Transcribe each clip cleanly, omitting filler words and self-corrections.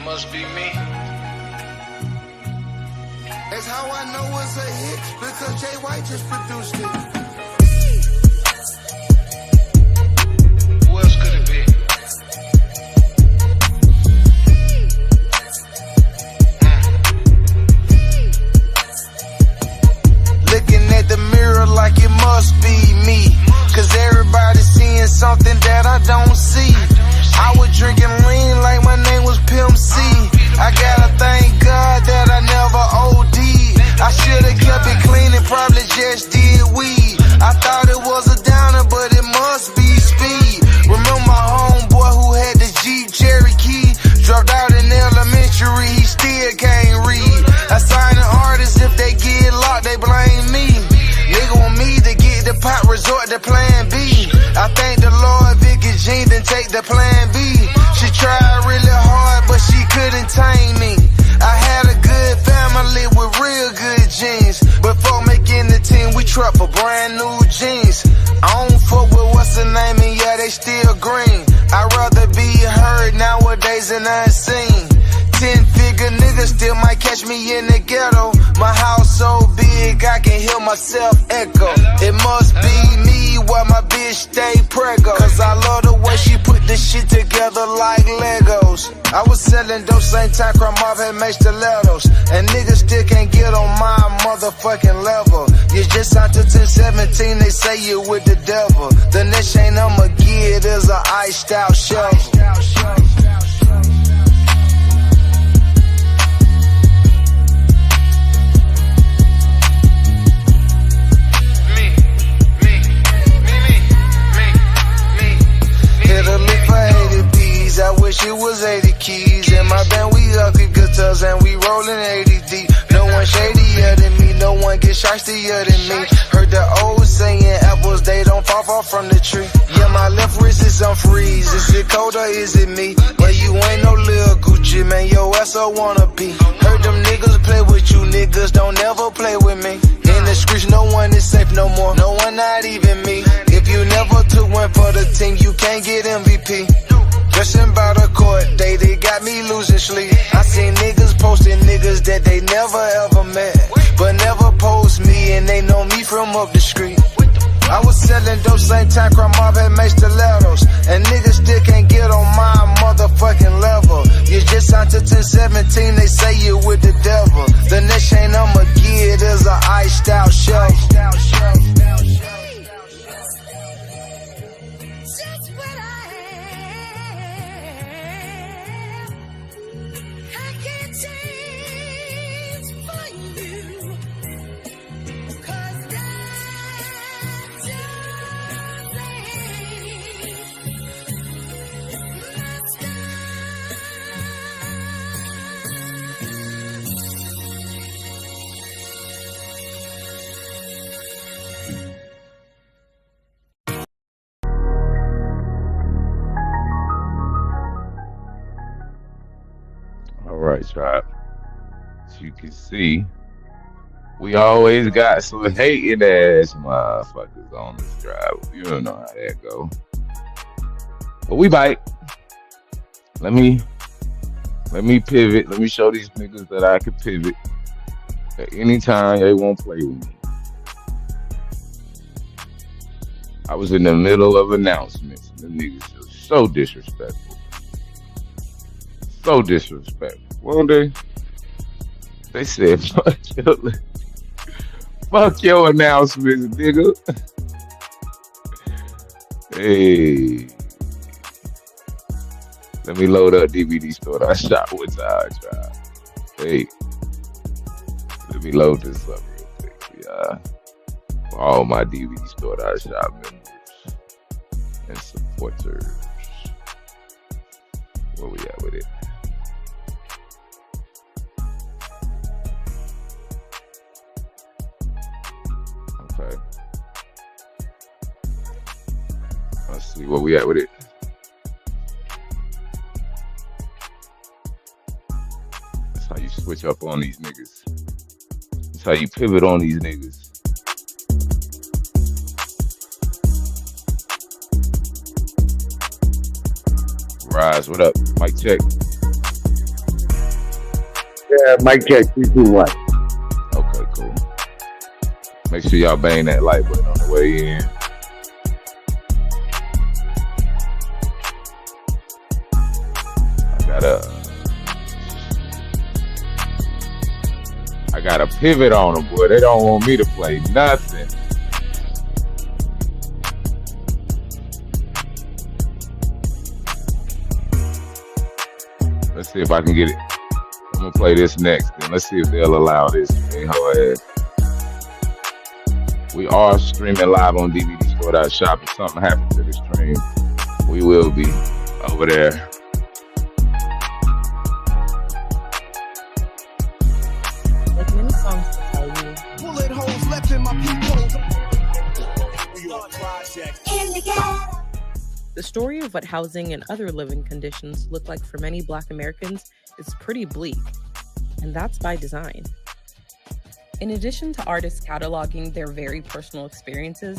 must be me. That's how I know it's a hit, because Jay White just produced it. Who else could it be? Looking at the mirror like it must be me, cause everybody's seeing something that I don't see. I was drinking lean like my name was Pimp C. I gotta thank God that I never OD'd. I should've kept it clean and probably just did weed. I thought it was a downer, but it must be speed. Remember my homeboy who had the Jeep Cherokee? Dropped out in elementary, he still can't read. Assigning artists, if they get locked, they blame me. Nigga want me to get the pot, resort to plan B. I thank the Lord Vicky Jean didn't take the plan B. She tried really hard, but she couldn't tame me. I had a good family with real good genes. Before making the team, we trap for brand new jeans. I don't fuck with what's the name, and yeah, they still green. I'd rather be heard nowadays than unseen. 10-figure niggas still might catch me in the ghetto. My house so big, I can hear myself echo. It must be me while my bitch stay preggo, cause I love the way she put this shit together like Legos. I was selling dope same time Crumb Mob had made stilettos, and niggas still can't get on my motherfucking level. You just signed to 1017, they say you with the devil. The next chain I'ma get is a iced out shovel. I wish it was 80 keys. In my band, we ugly guitars and we rollin' 80 deep. No one shadier than me, no one get shiestier than me. Heard the old saying, apples, they don't fall far from the tree. Yeah, my left wrist is on freeze. Is it cold or is it me? But you ain't no little Gucci, man, your ass a wanna be. Heard them niggas play with you, niggas don't ever play with me. In the streets, no one is safe no more, no one, not even me. If you never took one for the team, you can't get MVP. Dressing by the court, they got me losing sleep. I seen niggas posting niggas that they never ever met, but never post me, and they know me from up the street. I was selling dope same time Crumb Mob had made stilettos, and niggas still can't get on my motherfucking level. You just signed to 1017, they say you with the devil. The next chain I'ma get is a iced out shovel. Alright, tribe. As you can see, we always got some hating ass motherfuckers on this drive. You don't know how that go. But we bite. Let me pivot. Let me show these niggas that I can pivot at any time they won't play with me. I was in the middle of announcements, and the niggas were so disrespectful. So disrespectful. One day, they said, fuck your announcements, nigga. Hey. Let me load up DVD store that I shot with I tried. Hey. Let me load this up real quick. Yeah. For all my DVD store that I shot members and supporters. Where we at with it? Okay. Let's see where we at with it. That's how you switch up on these niggas. That's how you pivot on these niggas. Rise, what up? Mic check. Yeah, mic check 3, 2, 1. Okay, cool. Make sure y'all bang that like button on the way in. I got a pivot on them, boy. They don't want me to play nothing. Let's see if I can get it. I'm gonna play this next, and let's see if they'll allow this. We are streaming live on DVDstore.shop. If something happens to the stream, we will be over there. Like many songs to tell you, Bullet holes left in my peepholes. the story of what housing and other living conditions look like for many Black Americans is pretty bleak, and that's by design. In addition to artists cataloging their very personal experiences,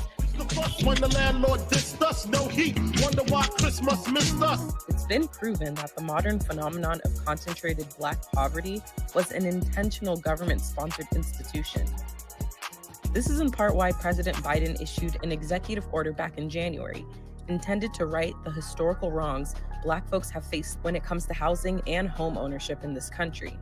When the landlord dissed us, no heat. Wonder why Christmas missed us. it's been proven that the modern phenomenon of concentrated Black poverty was an intentional government-sponsored institution. This is in part why President Biden issued an executive order back in January, intended to right the historical wrongs Black folks have faced when it comes to housing and home ownership in this country.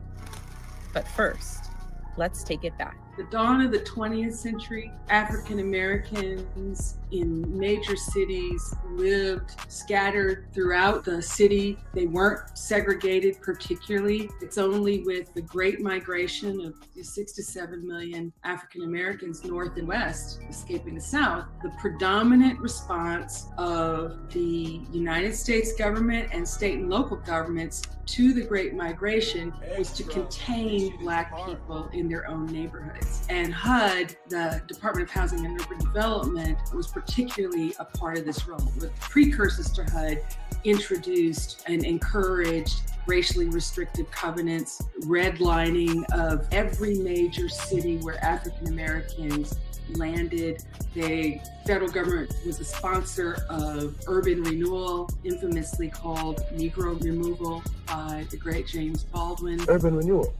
But first, let's take it back. The dawn of the 20th century, African Americans in major cities lived scattered throughout the city. They weren't segregated particularly. It's only with the Great Migration of 6 to 7 million African Americans north and west escaping the South, the predominant response of the United States government and state and local governments to the Great Migration was to contain Black people in their own neighborhoods. And HUD, the Department of Housing and Urban Development, was particularly a part of this role. The precursors to HUD introduced and encouraged racially restrictive covenants, redlining of every major city where African Americans landed. The federal government was a sponsor of urban renewal, infamously called Negro removal by the great James Baldwin. Urban renewal,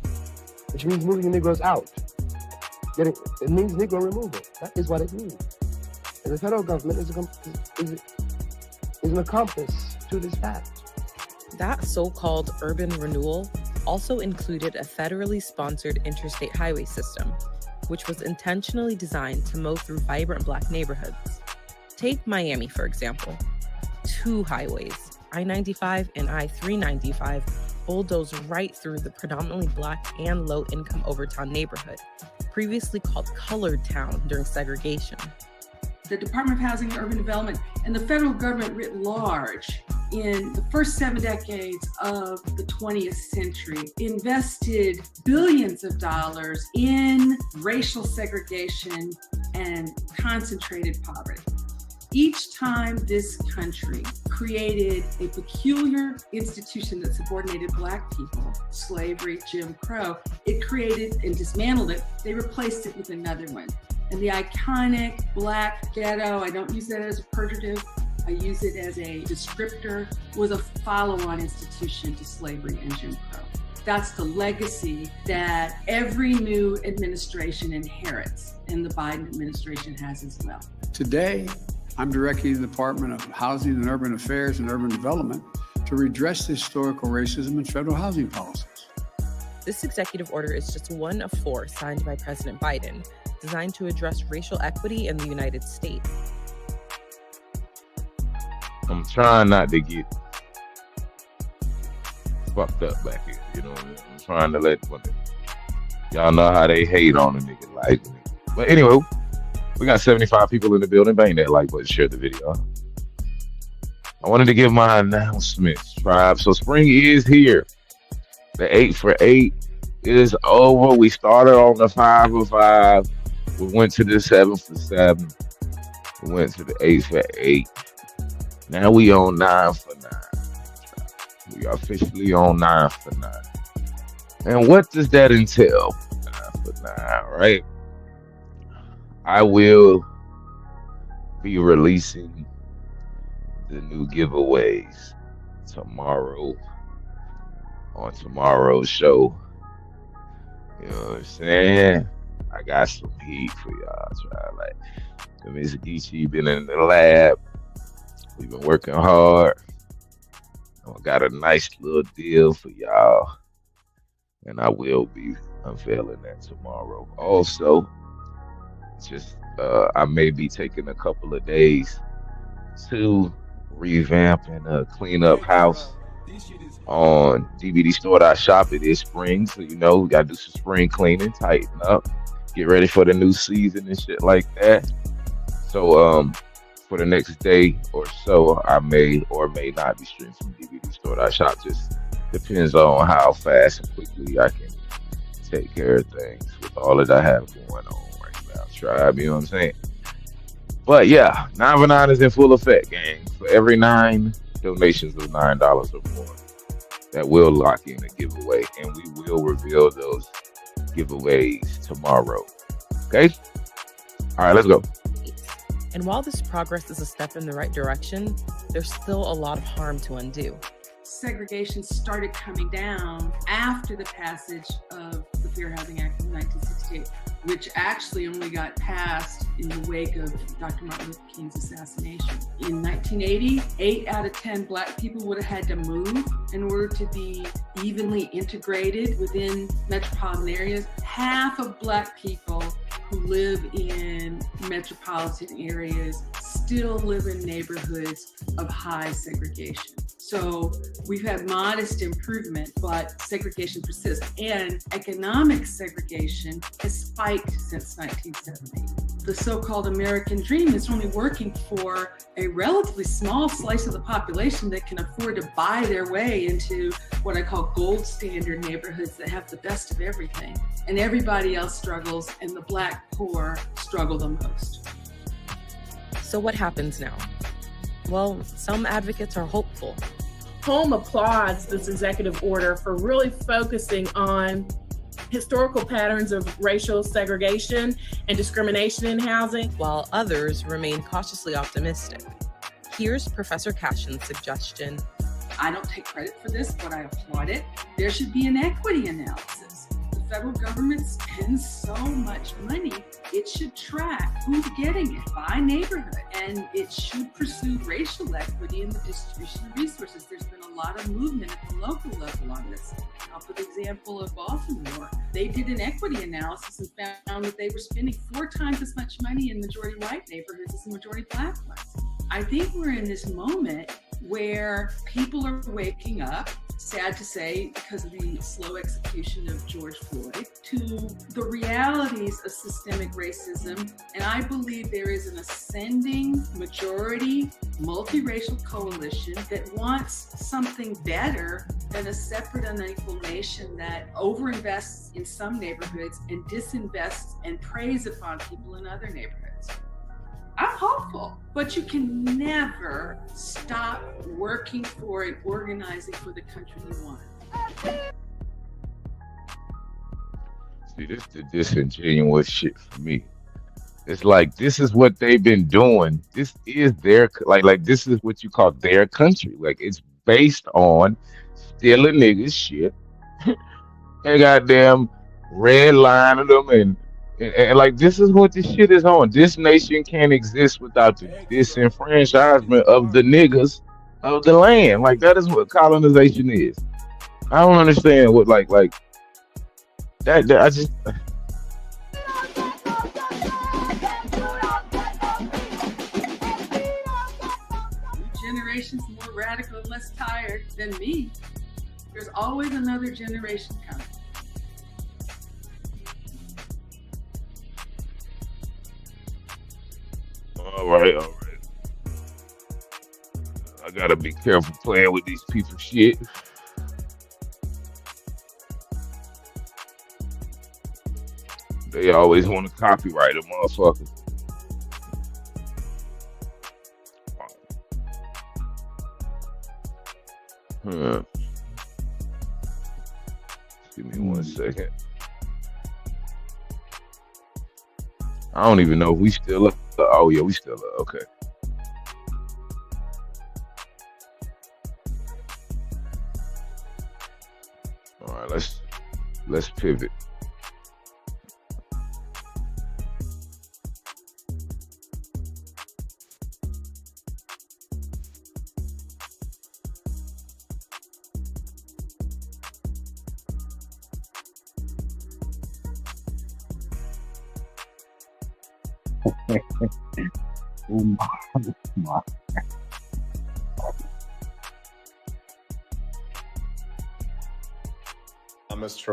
which means moving the Negroes out. It means Negro removal. That is what it means. And the federal government is an accomplice to this fact. That so-called urban renewal also included a federally sponsored interstate highway system, which was intentionally designed to mow through vibrant Black neighborhoods. Take Miami, for example. 2 highways, I-95 and I-395, bulldoze right through the predominantly Black and low-income Overtown neighborhood, previously called Colored Town during segregation. The Department of Housing and Urban Development and the federal government writ large in the first 7 decades of the 20th century invested billions of dollars in racial segregation and concentrated poverty. Each time this country created a peculiar institution that subordinated Black people, slavery, Jim Crow, it created and dismantled it. They replaced it with another one. And the iconic Black ghetto, I don't use that as a pejorative, I use it as a descriptor, was a follow-on institution to slavery and Jim Crow. That's the legacy that every new administration inherits, and the Biden administration has as well. Today, I'm directing the Department of Housing and Urban Affairs and Urban Development to redress the historical racism in federal housing policies. This executive order is just one of 4 signed by President Biden, designed to address racial equity in the United States. I'm trying not to get fucked up back here, you know what I mean? I'm trying to let y'all know how they hate on a nigga like me. But anyway, we got 75 people in the building. Bang that like button, share the video. I wanted to give my announcements, tribe. So spring is here. The 8 for 8 is over. We started on the 5 for 5. We went to the 7 for 7. We went to the 8 for 8. Now we on 9 for 9. We are officially on 9 for 9. And what does that entail? 9 for 9, right? I will be releasing the new giveaways tomorrow on tomorrow's show. You know what I'm saying? I got some heat for y'all. Try like Miss Geechee been in the lab. We've been working hard. I got a nice little deal for y'all, and I will be unveiling that tomorrow. Also, just I may be taking a couple of days to revamp and clean up house on DVD Store.shop. It is spring, so you know we gotta do some spring cleaning, tighten up, get ready for the new season and shit like that. So for the next day or so, I may or may not be streaming from DVD Store.shop. Just depends on how fast and quickly I can take care of things with all that I have going on right now. Tribe, you know what I'm saying? But yeah, 9 for 9 is in full effect, gang. For every 9 donations of $9 or more, that will lock in a giveaway, and we will reveal those giveaways tomorrow. Okay? All right, let's go. And while this progress is a step in the right direction, there's still a lot of harm to undo. Segregation started coming down after the passage of the Fair Housing Act of 1968, which actually only got passed in the wake of Dr. Martin Luther King's assassination. In 1980, 8 out of 10 Black people would have had to move in order to be evenly integrated within metropolitan areas. Half of Black people who live in metropolitan areas still live in neighborhoods of high segregation. So we've had modest improvement, but segregation persists. And economic segregation has spiked since 1970. The so-called American dream is only working for a relatively small slice of the population that can afford to buy their way into what I call gold standard neighborhoods that have the best of everything. And everybody else struggles, and the Black poor struggle the most. So what happens now? Well, some advocates are hopeful. Home applauds this executive order for really focusing on historical patterns of racial segregation and discrimination in housing, while others remain cautiously optimistic. Here's Professor Cashin's suggestion. I don't take credit for this, but I applaud it. There should be an equity analysis. The federal government spends so much money, it should track who's getting it by neighborhood, and it should pursue racial equity in the distribution of resources. There's been a lot of movement at the local level on this. I'll put the example of Baltimore. They did an equity analysis and found that they were spending 4 times as much money in majority white neighborhoods as the majority Black ones. I think we're in this moment where people are waking up, sad to say, because of the slow execution of George Floyd, to the realities of systemic racism. And I believe there is an ascending majority multiracial coalition that wants something better than a separate unequal nation that overinvests in some neighborhoods and disinvests and preys upon people in other neighborhoods. I'm hopeful, but you can never stop working for and organizing for the country you want. See, this is the disingenuous shit for me. It's like, this is what they've been doing. This is their, like this is what you call their country. Like, it's based on stealing niggas shit and goddamn redlining them and like, this is what this shit is on. This nation can't exist without the disenfranchisement of the niggas of the land. Like, that is what colonization is. I don't understand what like that I just Generations more radical and less tired than me. There's always another generation coming. All right. I gotta be careful playing with these people's shit. They always want to copyright a motherfucker. Give me 1 second. I don't even know if we still up. Oh yeah, we still up. Okay. All right, let's pivot. From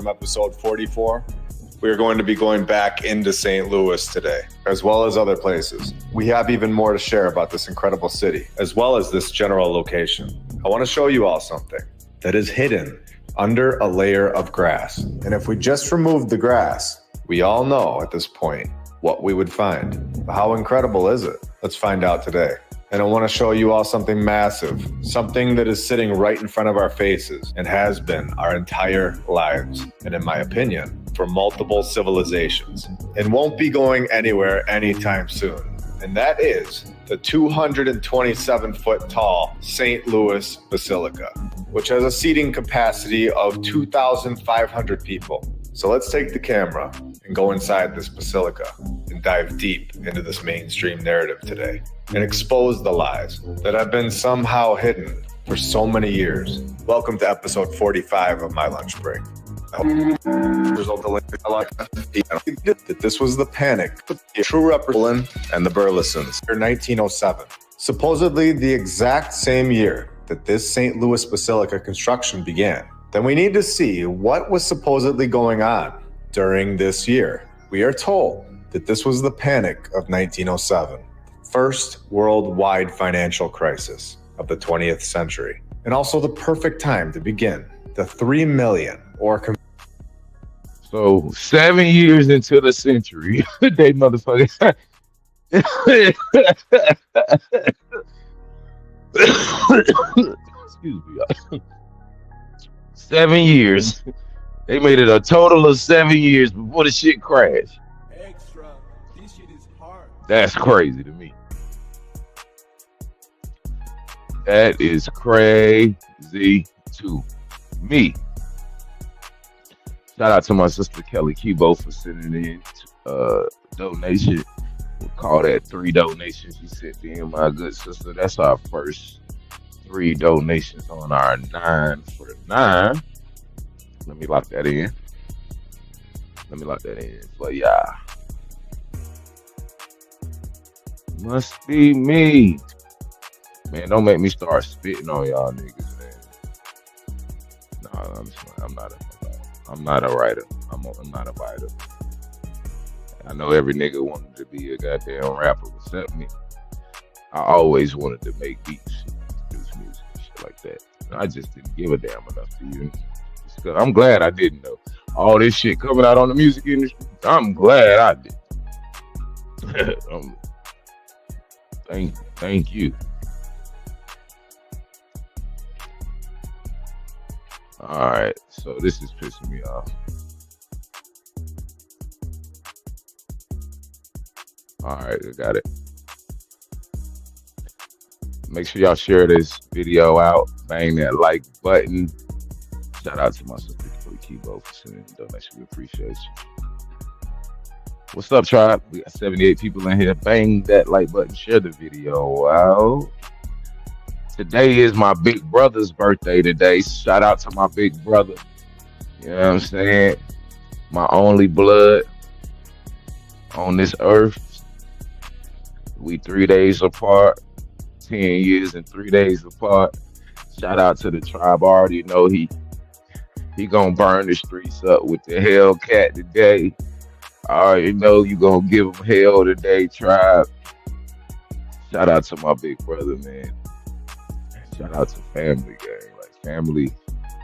episode 44, we are going to be going back into St. Louis today, as well as other places. We have even more to share about this incredible city, as well as this general location. I want to show you all something that is hidden under a layer of grass. And if we just removed the grass, we all know at this point what we would find. How incredible is it? Let's find out today. And I want to show you all something massive, something that is sitting right in front of our faces and has been our entire lives, and in my opinion, for multiple civilizations, and won't be going anywhere anytime soon. And that is the 227-foot tall St. Louis Basilica, which has a seating capacity of 2,500 people. So let's take the camera and go inside this basilica and dive deep into this mainstream narrative today and expose the lies that have been somehow hidden for so many years. Welcome to episode 45 of My Lunch Break. I hope that this was the panic, the true representative and the Burlesons, in 1907. Supposedly the exact same year that this St. Louis Basilica construction began. Then we need to see what was supposedly going on during this year. We are told that this was the panic of 1907, first worldwide financial crisis of the 20th century, and also the perfect time to begin the 3 million or So 7 years into the century, they motherfuckers. Excuse me. 7 years. They made it a total of 7 years before the shit crashed. Extra. This shit is hard. That's crazy to me. That is crazy to me. Shout out to my sister Kelly Kibo for sending in donation. We'll call that 3 donations she sent in, my good sister. That's our first 3 donations on our 9 for 9. Let me lock that in. But yeah. Must be me. Man, don't make me start spitting on y'all niggas, man. No, I'm not a writer. I'm not a writer. I know every nigga wanted to be a goddamn rapper except me. I always wanted to make beats, produce music, and shit like that. I just didn't give a damn enough to you. I'm glad I didn't know. All this shit coming out on the music industry, I'm glad I did. Thank you. Alright, so this is pissing me off. Alright, I got it. Make sure y'all share this video out. Bang that like button. Shout out to my sister Kibo for sending the donation. We appreciate you. What's up, tribe? We got 78 people in here. Bang that like button. Share the video out. Today is my big brother's birthday today. Shout out to my big brother. You know what I'm saying? My only blood on this earth. We 3 days apart. 10 years and 3 days apart. Shout out to the tribe. I already know he gonna burn the streets up with the Hellcat today. I already know you gonna give him hell today, tribe. Shout out to my big brother, man. Shout out to family, gang. Like, family,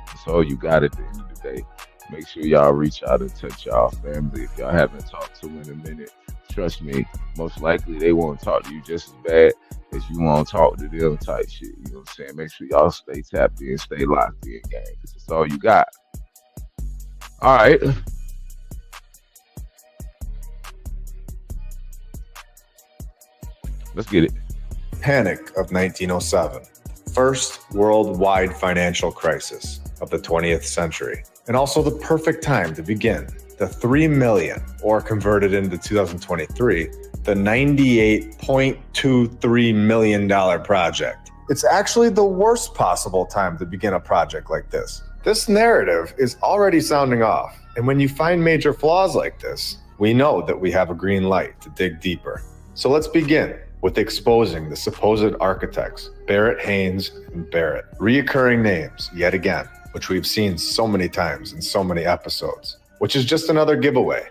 that's all you got at the end of the day. Make sure y'all reach out and touch y'all family. If y'all haven't talked to them in a minute, trust me, most likely they won't talk to you just as bad as you won't talk to them type shit. You know what I'm saying? Make sure y'all stay tapped in, stay locked in, gang, because that's all you got. All right. Let's get it. Panic of 1907. First worldwide financial crisis of the 20th century. And also the perfect time to begin the 3 million, or converted into 2023, the $98.23 million project. It's actually the worst possible time to begin a project like this. This narrative is already sounding off. And when you find major flaws like this, we know that we have a green light to dig deeper. So let's begin with exposing the supposed architects, Barrett, Haynes, and Barrett. Reoccurring names, yet again, which we've seen so many times in so many episodes, which is just another giveaway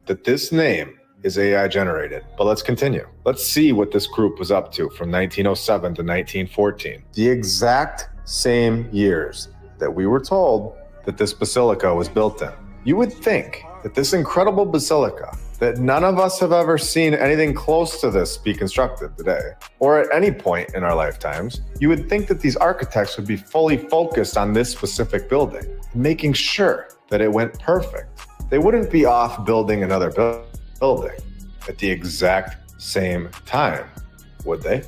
that this name is AI generated. But let's continue. Let's see what this group was up to from 1907 to 1914. The exact same years that we were told that this basilica was built in. You would think that this incredible basilica, that none of us have ever seen anything close to this be constructed today, or at any point in our lifetimes, you would think that these architects would be fully focused on this specific building, making sure that it went perfect. They wouldn't be off building another building at the exact same time, would they?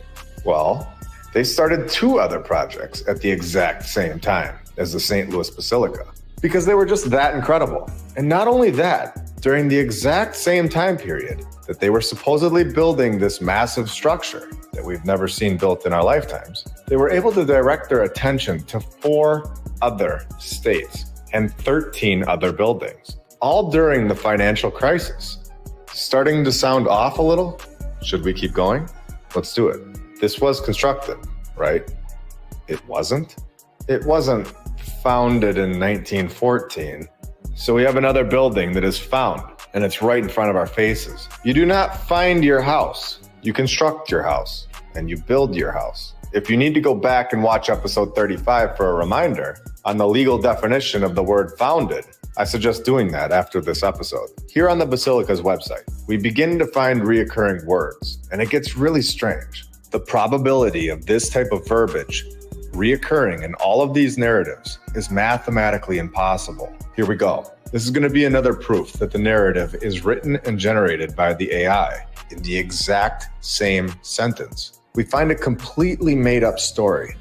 Well, they started 2 other projects at the exact same time as the St. Louis Basilica, because they were just that incredible. And not only that, during the exact same time period that they were supposedly building this massive structure that we've never seen built in our lifetimes, they were able to direct their attention to 4 other states and 13 other buildings, all during the financial crisis. Starting to sound off a little? Should we keep going? Let's do it. This was constructed, right? It wasn't? It wasn't founded in 1914. So we have another building that is found, and it's right in front of our faces. You do not find your house. You construct your house, and you build your house. If you need to go back and watch episode 35 for a reminder on the legal definition of the word founded, I suggest doing that after this episode. Here on the Basilica's website, we begin to find reoccurring words, and it gets really strange. The probability of this type of verbiage reoccurring in all of these narratives is mathematically impossible. Here we go. This is going to be another proof that the narrative is written and generated by the AI in the exact same sentence. We find a completely made up story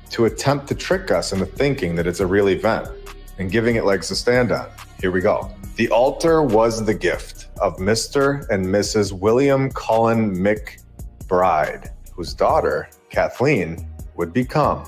to attempt to trick us into thinking that it's a real event and giving it legs to stand on. Here we go. The altar was the gift of Mr. and Mrs. William Cullen McBride, whose daughter, Kathleen, would become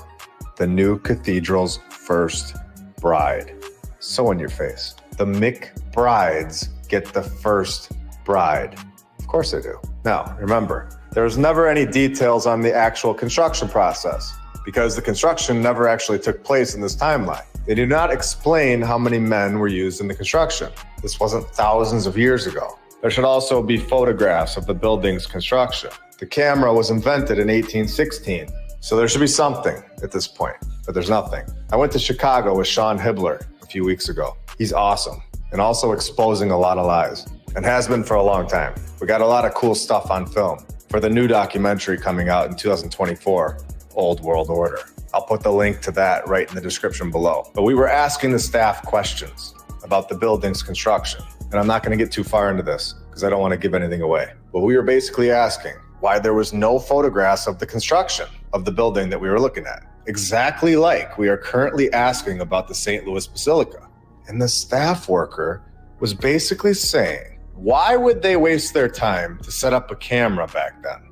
the new cathedral's first bride. So in your face. The McBrides get the first bride. Of course they do. Now, remember, there's never any details on the actual construction process because the construction never actually took place in this timeline. They do not explain how many men were used in the construction. This wasn't thousands of years ago. There should also be photographs of the building's construction. The camera was invented in 1816, so there should be something at this point, but there's nothing. I went to Chicago with Sean Hibbler a few weeks ago. He's awesome and also exposing a lot of lies and has been for a long time. We got a lot of cool stuff on film for the new documentary coming out in 2024, Old World Order. I'll put the link to that right in the description below. But we were asking the staff questions about the building's construction. And I'm not going to get too far into this because I don't want to give anything away. But we were basically asking why there was no photographs of the construction of the building that we were looking at. Exactly like we are currently asking about the St. Louis Basilica. And the staff worker was basically saying, why would they waste their time to set up a camera back then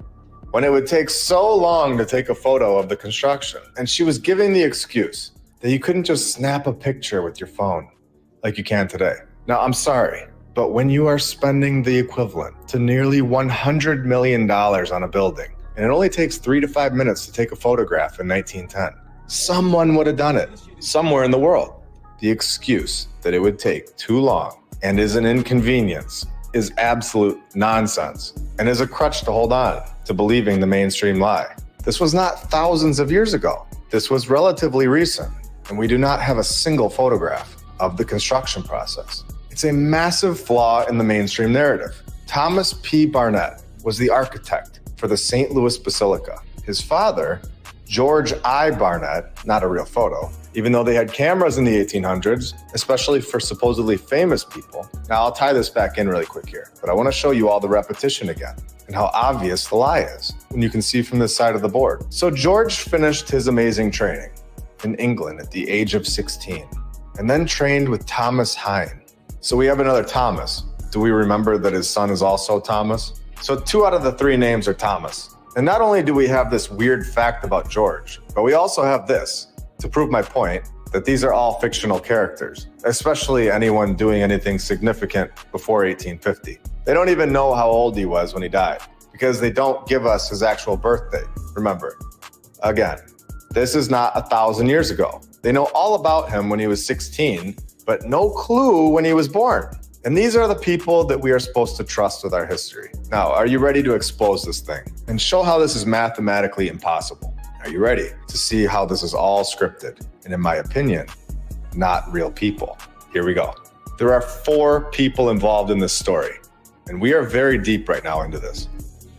when it would take so long to take a photo of the construction? And she was giving the excuse that you couldn't just snap a picture with your phone like you can today. Now, I'm sorry, but when you are spending the equivalent to nearly $100 million on a building, and it only takes 3 to 5 minutes to take a photograph in 1910, someone would have done it somewhere in the world. The excuse that it would take too long and is an inconvenience is absolute nonsense and is a crutch to hold on to believing the mainstream lie. This was not thousands of years ago. This was relatively recent, and we do not have a single photograph of the construction process. It's a massive flaw in the mainstream narrative. Thomas P. Barnett was the architect for the St. Louis Basilica. His father, George I. Barnett, not a real photo, even though they had cameras in the 1800s, especially for supposedly famous people. Now, I'll tie this back in really quick here, but I want to show you all the repetition again and how obvious the lie is when you can see from this side of the board. So George finished his amazing training in England at the age of 16 and then trained with Thomas Hine. So we have another Thomas. Do we remember that his son is also Thomas? So 2 out of the 3 names are Thomas. And not only do we have this weird fact about George, but we also have this to prove my point that these are all fictional characters, especially anyone doing anything significant before 1850. They don't even know how old he was when he died because they don't give us his actual birthday. Remember, again, this is not 1,000 years ago. They know all about him when he was 16, but no clue when he was born. And these are the people that we are supposed to trust with our history. Now, are you ready to expose this thing and show how this is mathematically impossible? Are you ready to see how this is all scripted? And in my opinion, not real people. Here we go. There are 4 people involved in this story, and we are very deep right now into this.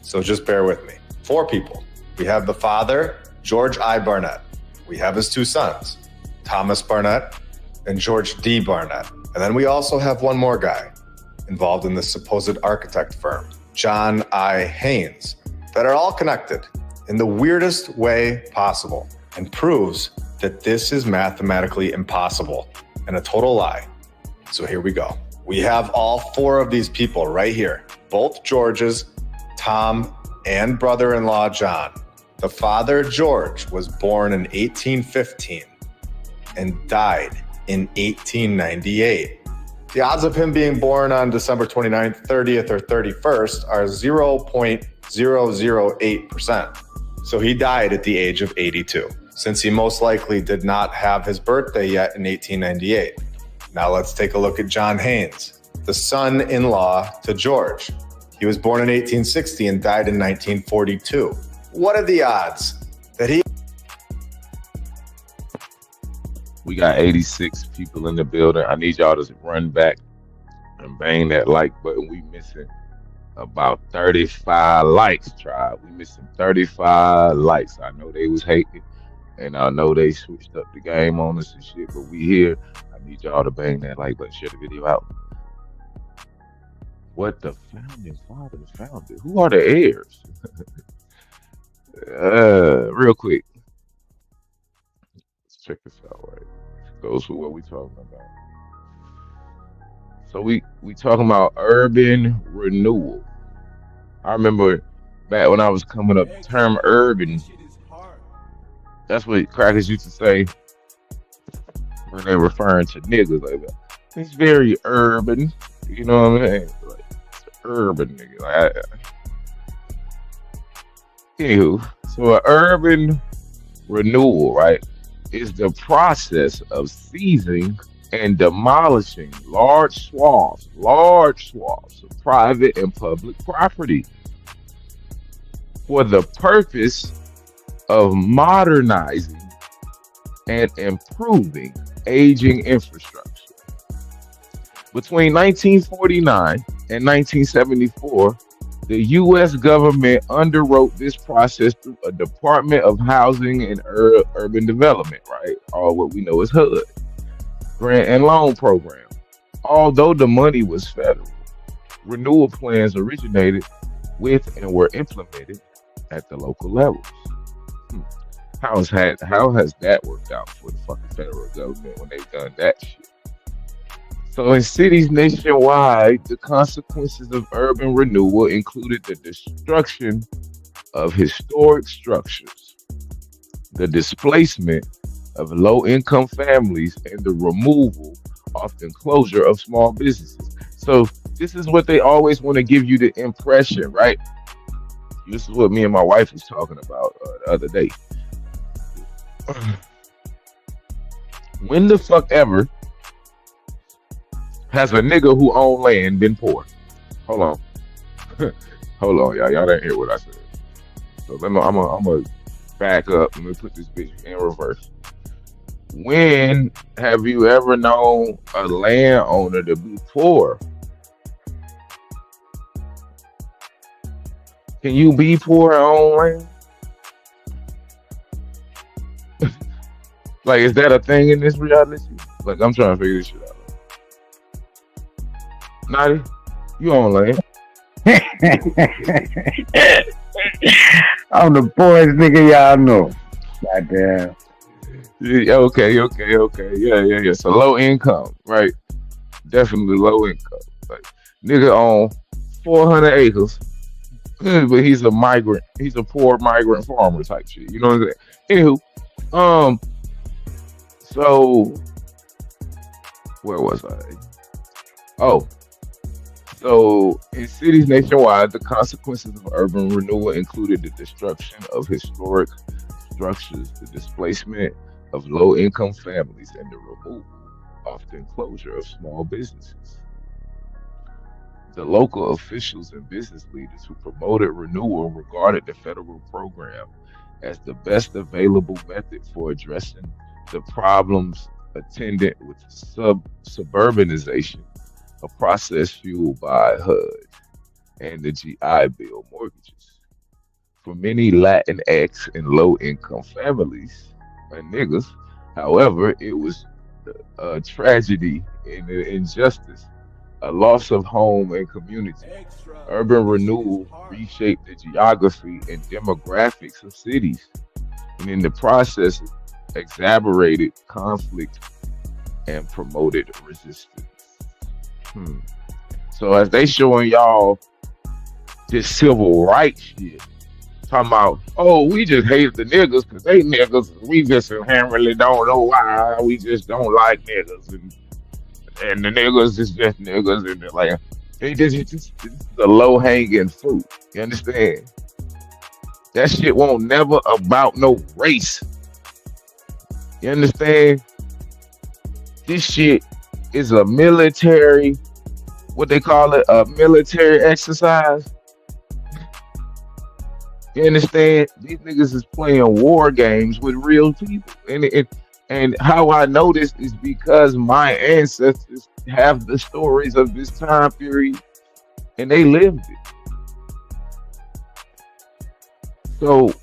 So just bear with me. 4 people. We have the father, George I. Barnett. We have his 2 sons, Thomas Barnett and George D. Barnett. And then we also have one more guy involved in this supposed architect firm, John I. Heirs, that are all connected in the weirdest way possible, and proves that this is mathematically impossible and a total lie. So here we go. We have all 4 of these people right here, both Georges, Tom, and brother-in-law John. The father, George, was born in 1815 and died in 1898. The odds of him being born on December 29th, 30th, or 31st are 0.008%. So he died at the age of 82, since he most likely did not have his birthday yet in 1898. Now let's take a look at John Heirs, the son-in-law to George. He was born in 1860 and died in 1942. What are the odds that he... We got 86 people in the building. I need y'all to run back and bang that like button. We missing about 35 likes, tribe. We missing 35 likes. I know they was hating, and I know they switched up the game on us and shit, but we here. I need y'all to bang that like button. Share the video out. What the founding fathers founded? Who are the heirs? Real quick. Let's check this out, right? Goes with what we talking about. So we talking about urban renewal. I remember back when I was coming up, the term urban, that's what crackers used to say when they referring to niggas. Like, it's very urban. You know what I mean? Like, it's urban nigga. Like, anywho, so an urban renewal, right, is the process of seizing and demolishing large swaths of private and public property for the purpose of modernizing and improving aging infrastructure. Between 1949 and 1974, the U.S. government underwrote this process through a Department of Housing and Urban Development, right? Or what we know as HUD, grant and loan program. Although the money was federal, renewal plans originated with and were implemented at the local levels. How has that worked out for the fucking federal government when they've done that shit? So in cities nationwide, the consequences of urban renewal included the destruction of historic structures, the displacement of low-income families, and the removal, often closure, of small businesses. So this is what they always want to give you the impression, right? This is what me and my wife was talking about the other day. When the fuck ever has a nigga who own land been poor? Hold on. Hold on, y'all. Y'all didn't hear what I said. So I'm gonna back up. Let me put this bitch in reverse. When have you ever known a landowner to be poor? Can you be poor and own land? Like, is that a thing in this reality? Like, I'm trying to figure this shit out. Naughty, you own land. I'm the poorest nigga y'all know. Goddamn. Yeah, okay. Yeah. So low income, right? Definitely low income. Like, nigga own 400 acres, but he's a migrant. He's a poor migrant farmer type shit. You know what I'm saying? Anywho, so where was I? Oh, So, in cities nationwide, the consequences of urban renewal included the destruction of historic structures, the displacement of low-income families, and the removal, often closure, of small businesses. The local officials and business leaders who promoted renewal regarded the federal program as the best available method for addressing the problems attendant with suburbanization, a process fueled by HUD and the GI Bill mortgages. For many Latinx and low income families and niggas, however, it was a tragedy and an injustice, a loss of home and community. Urban renewal reshaped the geography and demographics of cities, and in the process, exacerbated conflict and promoted resistance. Hmm. So as they showing y'all this civil rights shit, talking about, oh, we just hate the niggas because they niggas. We just inherently don't know why. We just don't like niggas, and the niggas is just niggas, and they're like, this is the low hanging fruit. You understand? That shit won't never about no race. You understand? This shit is a military, what they call it, a military exercise. You understand? These niggas is playing war games with real people. And how I know this is because my ancestors have the stories of this time period and they lived it. So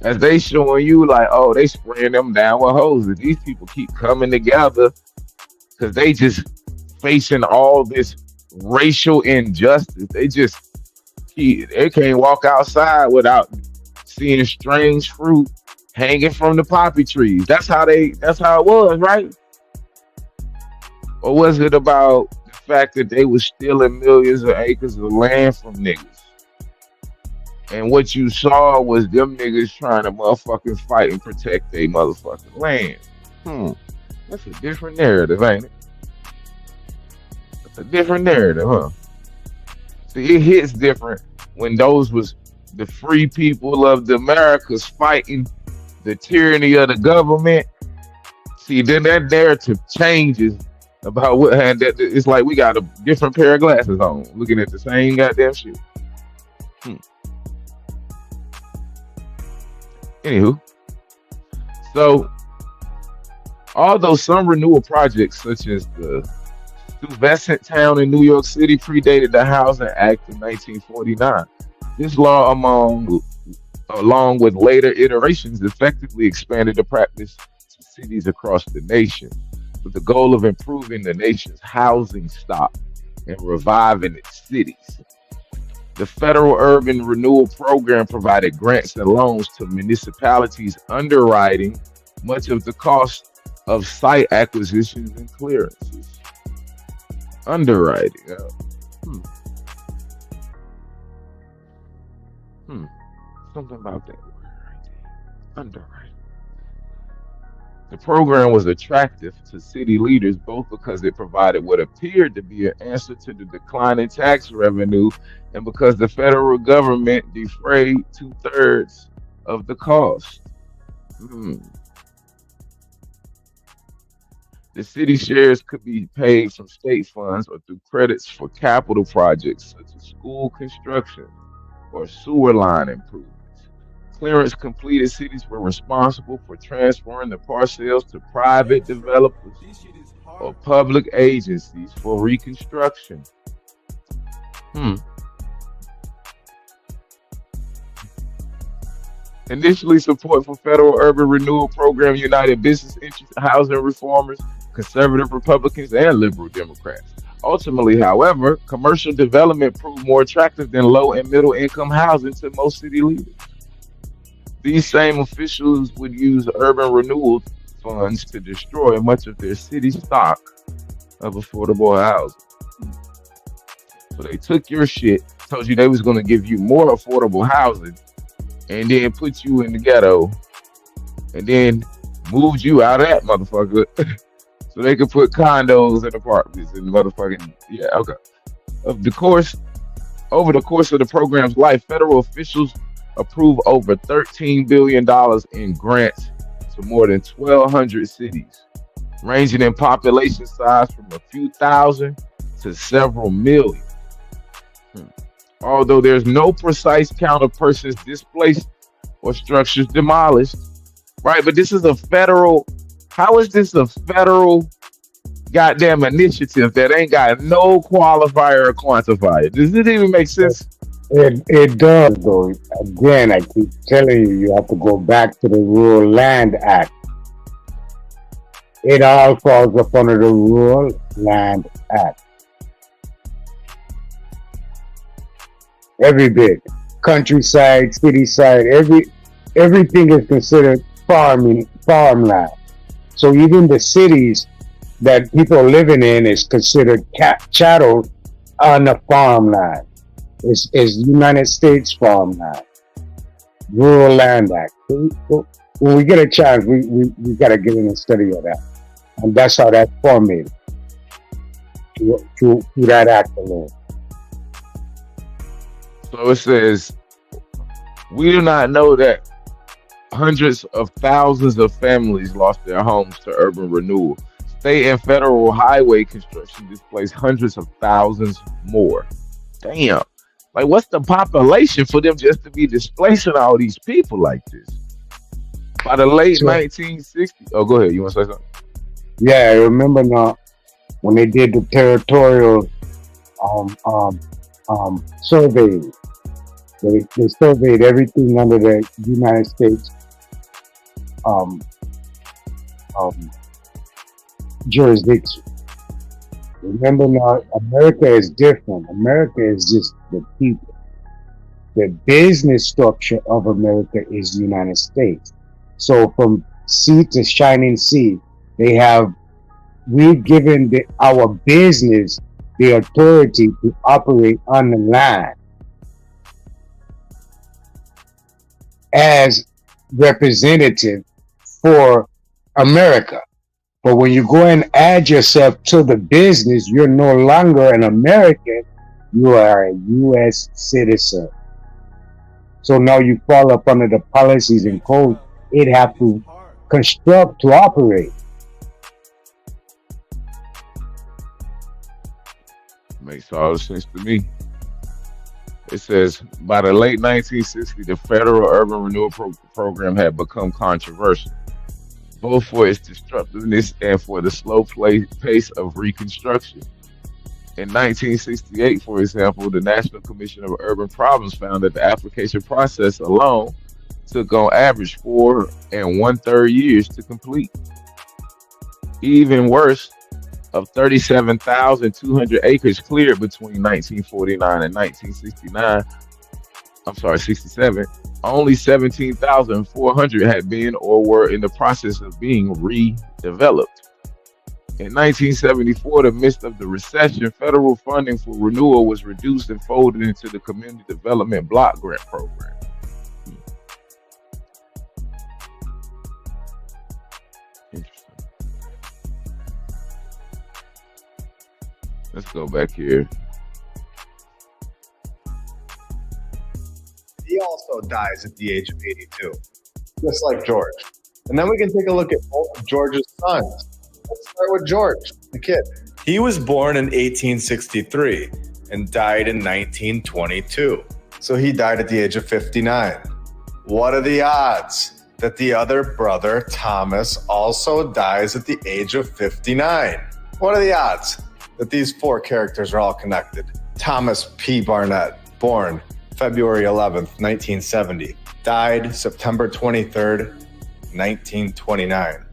as they showing you like, oh, they spraying them down with hoses. These people keep coming together because they just facing all this racial injustice. They can't walk outside without seeing strange fruit hanging from the poppy trees. That's how it was, right? Or was it about the fact that they was stealing millions of acres of land from niggas? And what you saw was them niggas trying to motherfucking fight and protect their motherfucking land. That's a different narrative, ain't it? That's a different narrative, huh? See, it hits different when those was the free people of the Americas fighting the tyranny of the government. See, then that narrative changes about what, and that it's like we got a different pair of glasses on, looking at the same goddamn shit. Anywho, so although some renewal projects, such as the Stuyvesant Town in New York City, predated the Housing Act of 1949, this law, along with later iterations, effectively expanded the practice to cities across the nation, with the goal of improving the nation's housing stock and reviving its cities. The Federal Urban Renewal Program provided grants and loans to municipalities, underwriting much of the cost of site acquisitions and clearances. Underwriting. Something about that word right there. Underwriting. The program was attractive to city leaders both because it provided what appeared to be an answer to the decline in tax revenue and because the federal government defrayed 2/3 of the cost. The city shares could be paid from state funds or through credits for capital projects such as school construction or sewer line improvements. Clearance completed cities were responsible for transferring the parcels to private developers or public agencies for reconstruction. Initially, support for federal urban renewal program united business interests, housing reformers, conservative Republicans, and liberal Democrats. Ultimately, however, commercial development proved more attractive than low and middle income housing to most city leaders. These same officials would use urban renewal funds to destroy much of their city stock of affordable housing. So they took your shit, told you they was going to give you more affordable housing, and then put you in the ghetto, and then moved you out of that motherfucker So they could put condos and apartments and motherfucking, yeah, okay. Over the course of the program's life, federal officials approved over $13 billion in grants to more than 1,200 cities, ranging in population size from a few thousand to several million. Although there's no precise count of persons displaced or structures demolished, right? But this is a federal, how is this a federal goddamn initiative that ain't got no qualifier or quantifier? Does it even make sense? It does, though. Again, I keep telling you, you have to go back to the Rural Land Act. It all falls up under the Rural Land Act. Every bit, countryside, city side, everything is considered farmland. So even the cities that people are living in is considered chattel on the farmland. Is United States farmland, Rural Land Act. When we get a chance, we got to get in and study of that, and that's how that's formed through that act alone. So it says, we do not know that hundreds of thousands of families lost their homes to urban renewal. State and federal highway construction displaced hundreds of thousands more. Damn. Like, what's the population for them just to be displacing all these people like this? By the late 1960s. Oh, go ahead. You want to say something? Yeah, I remember now when they did the territorial survey. They surveyed everything under the United States jurisdiction. Remember now, America is different. America is just the people. The business structure of America is the United States. So from sea to shining sea, we've given our business the authority to operate on the land as representative for America. But when you go and add yourself to the business, you're no longer an American, you are a U.S. citizen. So now you fall up under the policies and codes it have to construct to operate. Makes all the sense to me. It says, by the late 1960s, the federal urban renewal program had become controversial, both for its disruptiveness and for the slow pace of reconstruction. In 1968, for example, the National Commission of Urban Problems found that the application process alone took on average 4 1/3 years to complete. Even worse, of 37,200 acres cleared between 1949 and 1967, only 17,400 had been or were in the process of being redeveloped. In 1974, in the midst of the recession, federal funding for renewal was reduced and folded into the Community Development Block Grant Program. Interesting. Let's go back here. He also dies at the age of 82, just like George. And then we can take a look at both of George's sons. Let's start with George, the kid. He was born in 1863 and died in 1922. So he died at the age of 59. What are the odds that the other brother, Thomas, also dies at the age of 59? What are the odds that these four characters are all connected? Thomas P. Barnett, born February 11th, 1970, died September 23rd, 1929,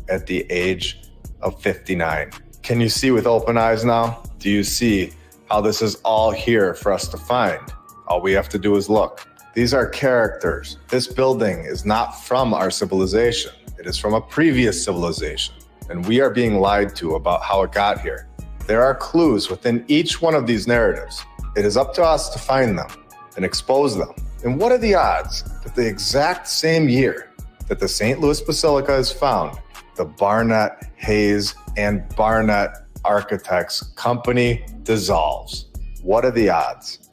at the age of 59. Can you see with open eyes now? Do you see how this is all here for us to find? All we have to do is look. These are characters. This building is not from our civilization. It is from a previous civilization, and we are being lied to about how it got here. There are clues within each one of these narratives. It is up to us to find them and expose them. And what are the odds that the exact same year that the St. Louis Basilica is found the Barnett, Hayes, and Barnett Architects company dissolves. What are the odds?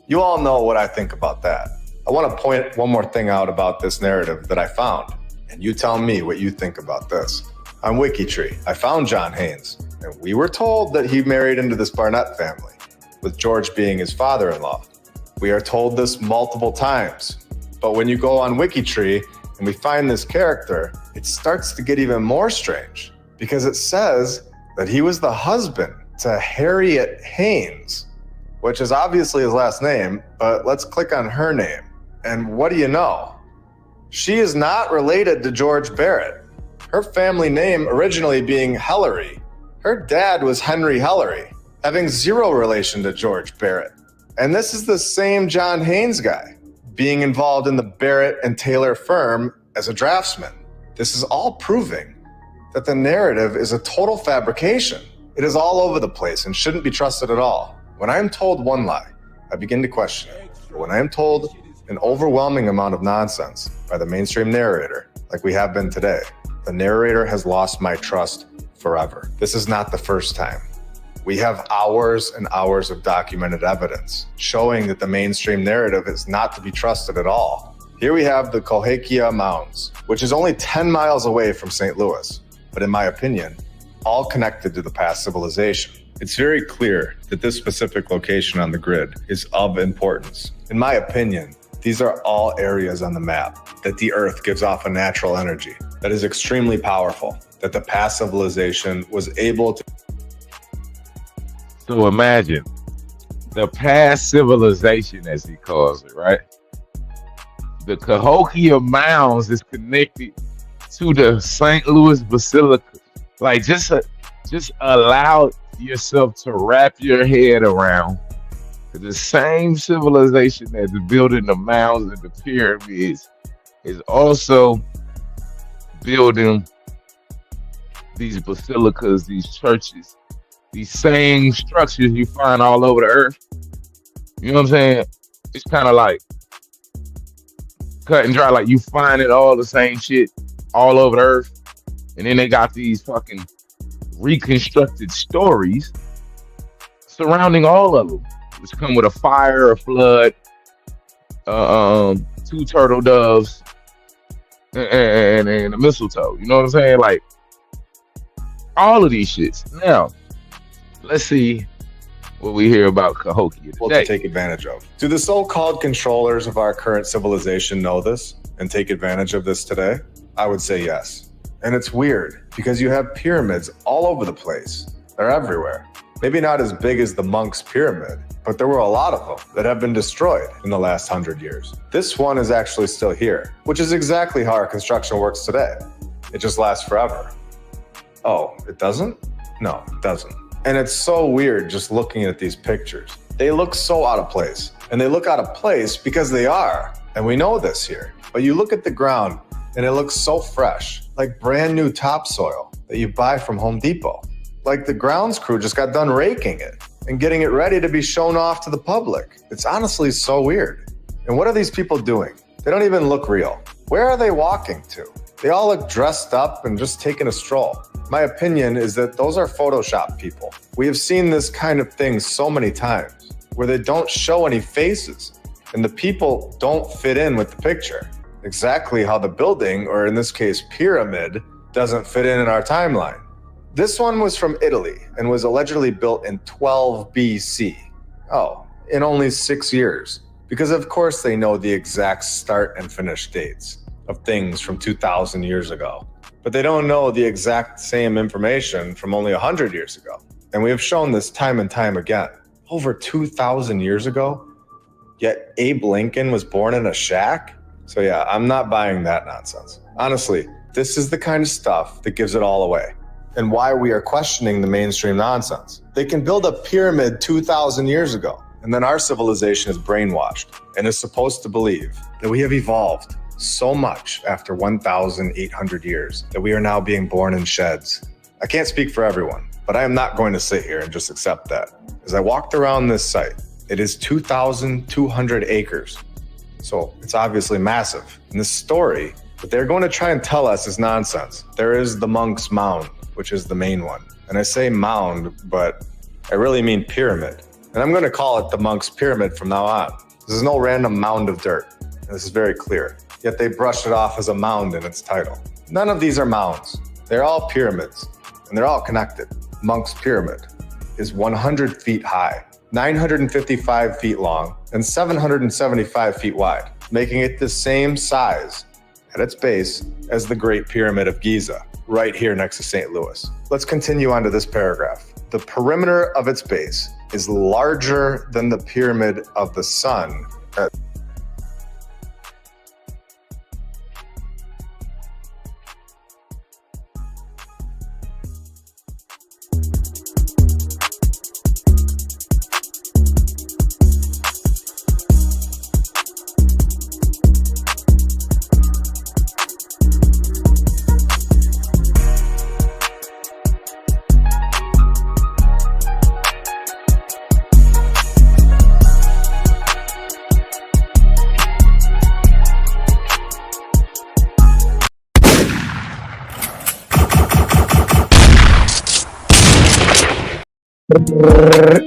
You all know what I think about that. I want to point one more thing out about this narrative that I found, and you tell me what you think about this. On Wikitree, I found John Haynes, and we were told that he married into this Barnett family, with George being his father-in-law. We are told this multiple times, but when you go on Wikitree and we find this character, it starts to get even more strange, because it says that he was the husband to Harriet Haynes, which is obviously his last name, but let's click on her name. And what do you know? She is not related to George Barrett. Her family name originally being Hellery. Her dad was Henry Hellery, having zero relation to George Barrett. And this is the same John Haynes guy, being involved in the Barrett and Taylor firm as a draftsman. This is all proving that the narrative is a total fabrication. It is all over the place and shouldn't be trusted at all. When I am told one lie, I begin to question it. But when I am told an overwhelming amount of nonsense by the mainstream narrator, like we have been today, the narrator has lost my trust forever. This is not the first time. We have hours and hours of documented evidence showing that the mainstream narrative is not to be trusted at all. Here we have the Cahokia Mounds, which is only 10 miles away from St. Louis, but in my opinion, all connected to the past civilization. It's very clear that this specific location on the grid is of importance. In my opinion, these are all areas on the map that the Earth gives off a natural energy that is extremely powerful, that the past civilization was able to. So imagine the past civilization, as he calls it, right? The Cahokia Mounds is connected to the St. Louis Basilica. Like, just allow yourself to wrap your head around the same civilization that's building the mounds and the pyramids is also building these basilicas, these churches, these same structures you find all over the earth. You know what I'm saying? It's kind of like cut and dry. Like, you find it all the same shit all over the earth. And then they got these fucking reconstructed stories surrounding all of them, which come with a fire, a flood, 2 turtle doves, and a mistletoe. You know what I'm saying? Like, all of these shits. Now, let's see what we hear about Cahokia today. To take advantage of. Do the so-called controllers of our current civilization know this and take advantage of this today? I would say yes. And it's weird because you have pyramids all over the place. They're everywhere. Maybe not as big as the monks' pyramid, but there were a lot of them that have been destroyed in the last 100 years. This one is actually still here, which is exactly how our construction works today. It just lasts forever. Oh, it doesn't? No, it doesn't. And it's so weird just looking at these pictures. They look so out of place. And they look out of place because they are. And we know this here. But you look at the ground and it looks so fresh, like brand new topsoil that you buy from Home Depot. Like the grounds crew just got done raking it and getting it ready to be shown off to the public. It's honestly so weird. And what are these people doing? They don't even look real. Where are they walking to? They all look dressed up and just taking a stroll. My opinion is that those are Photoshop people. We have seen this kind of thing so many times where they don't show any faces and the people don't fit in with the picture. Exactly how the building, or in this case pyramid, doesn't fit in our timeline. This one was from Italy and was allegedly built in 12 BC. Oh, in only 6 years. Because of course they know the exact start and finish dates of things from 2,000 years ago. But they don't know the exact same information from only 100 years ago. And we have shown this time and time again. Over 2,000 years ago? Yet Abe Lincoln was born in a shack? So yeah, I'm not buying that nonsense. Honestly, this is the kind of stuff that gives it all away. And why we are questioning the mainstream nonsense. They can build a pyramid 2,000 years ago, and then our civilization is brainwashed and is supposed to believe that we have evolved so much after 1,800 years that we are now being born in sheds. I can't speak for everyone, but I am not going to sit here and just accept that. As I walked around this site, it is 2,200 acres. So it's obviously massive. And this story What they're going to try and tell us is nonsense. There is the monk's mound, which is the main one. And I say mound, but I really mean pyramid. And I'm going to call it the monk's pyramid from now on. This is no random mound of dirt. And this is very clear. Yet they brushed it off as a mound in its title. None of these are mounds. They're all pyramids, and they're all connected. Monk's pyramid is 100 feet high, 955 feet long, and 775 feet wide, making it the same size at its base as the Great Pyramid of Giza, right here next to St. Louis. Let's continue on to this paragraph. The perimeter of its base is larger than the pyramid of the sun at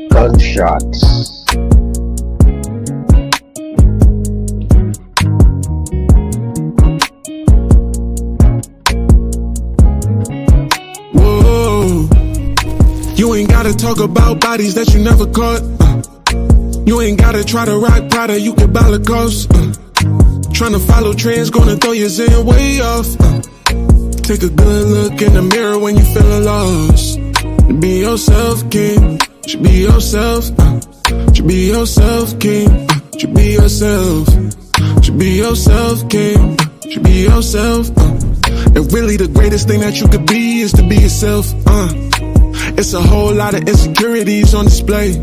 gunshots. Whoa, you ain't gotta talk about bodies that you never caught. You ain't gotta try to rock Prada, you can buy Lacoste. Tryna follow trends, gonna throw your zen way off. Take a good look in the mirror when you feeling lost. Be yourself, king. Should be yourself. Should be yourself, king. Should be yourself. Should be yourself, king. Should be yourself. And really, the greatest thing that you could be is to be yourself. It's a whole lot of insecurities on display.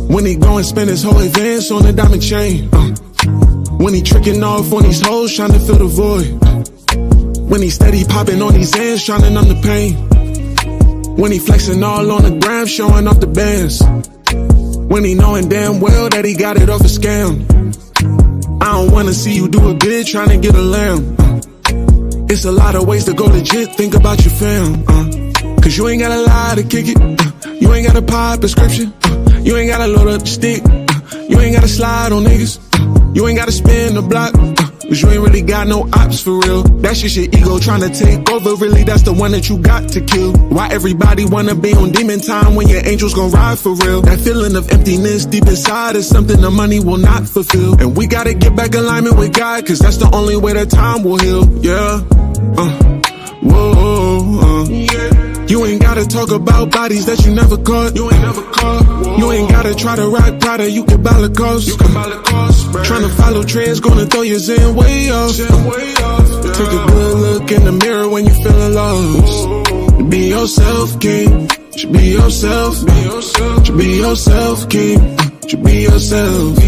When he go and spend his whole advance on a diamond chain. When he tricking off on these hoes trying to fill the void. When he steady popping on these ends trying to numb the pain. When he flexing all on the gram, showing off the bands. When he knowing damn well that he got it off a scam. I don't wanna see you do a bid trying to get a lamb. It's a lot of ways to go legit, think about your fam. Cause you ain't gotta lie to kick it. You ain't gotta pop prescription. You ain't gotta load up the stick. You ain't gotta slide on niggas. You ain't gotta spin the block. Cause you ain't really got no ops for real. That's just your ego trying to take over. Really, that's the one that you got to kill. Why everybody wanna be on demon time when your angels gon' ride for real? That feeling of emptiness deep inside is something the money will not fulfill. And we gotta get back alignment with God, cause that's the only way that time will heal. Yeah. Whoa. You ain't gotta talk about bodies that you never caught. You ain't never caught. Whoa. You ain't gotta try to rock Prada, you can buy Lacoste. Tryna follow trends, gonna throw your zen way off. Take a good look in the mirror when you feeling lost. Be yourself, king. Should be yourself. Should be yourself, king. Should be yourself.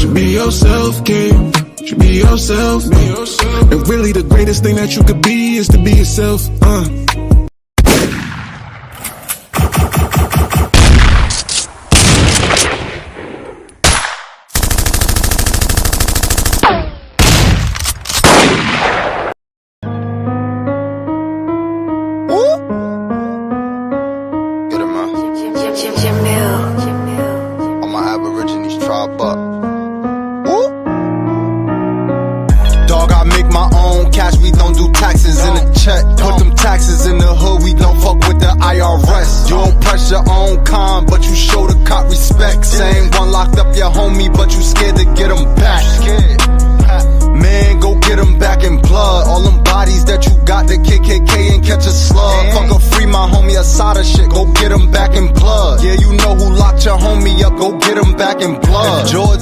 Should be yourself, king. Should be yourself. And really, the greatest thing that you could be is to be yourself.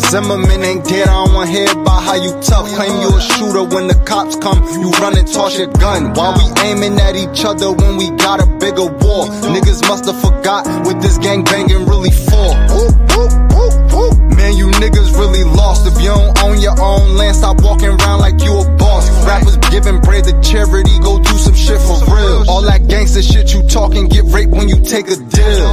Zimmerman ain't dead, I don't wanna hear about how you tough. Claim you a shooter when the cops come, you run and toss your gun. While we aiming at each other when we got a bigger war. Niggas musta forgot what this gang banging really for. Man, you niggas really lost. If you don't own your own land, stop walking around like you a boss. Rappers giving bread to charity, go do some shit for real. All that gangster shit you talking, get raped when you take a deal.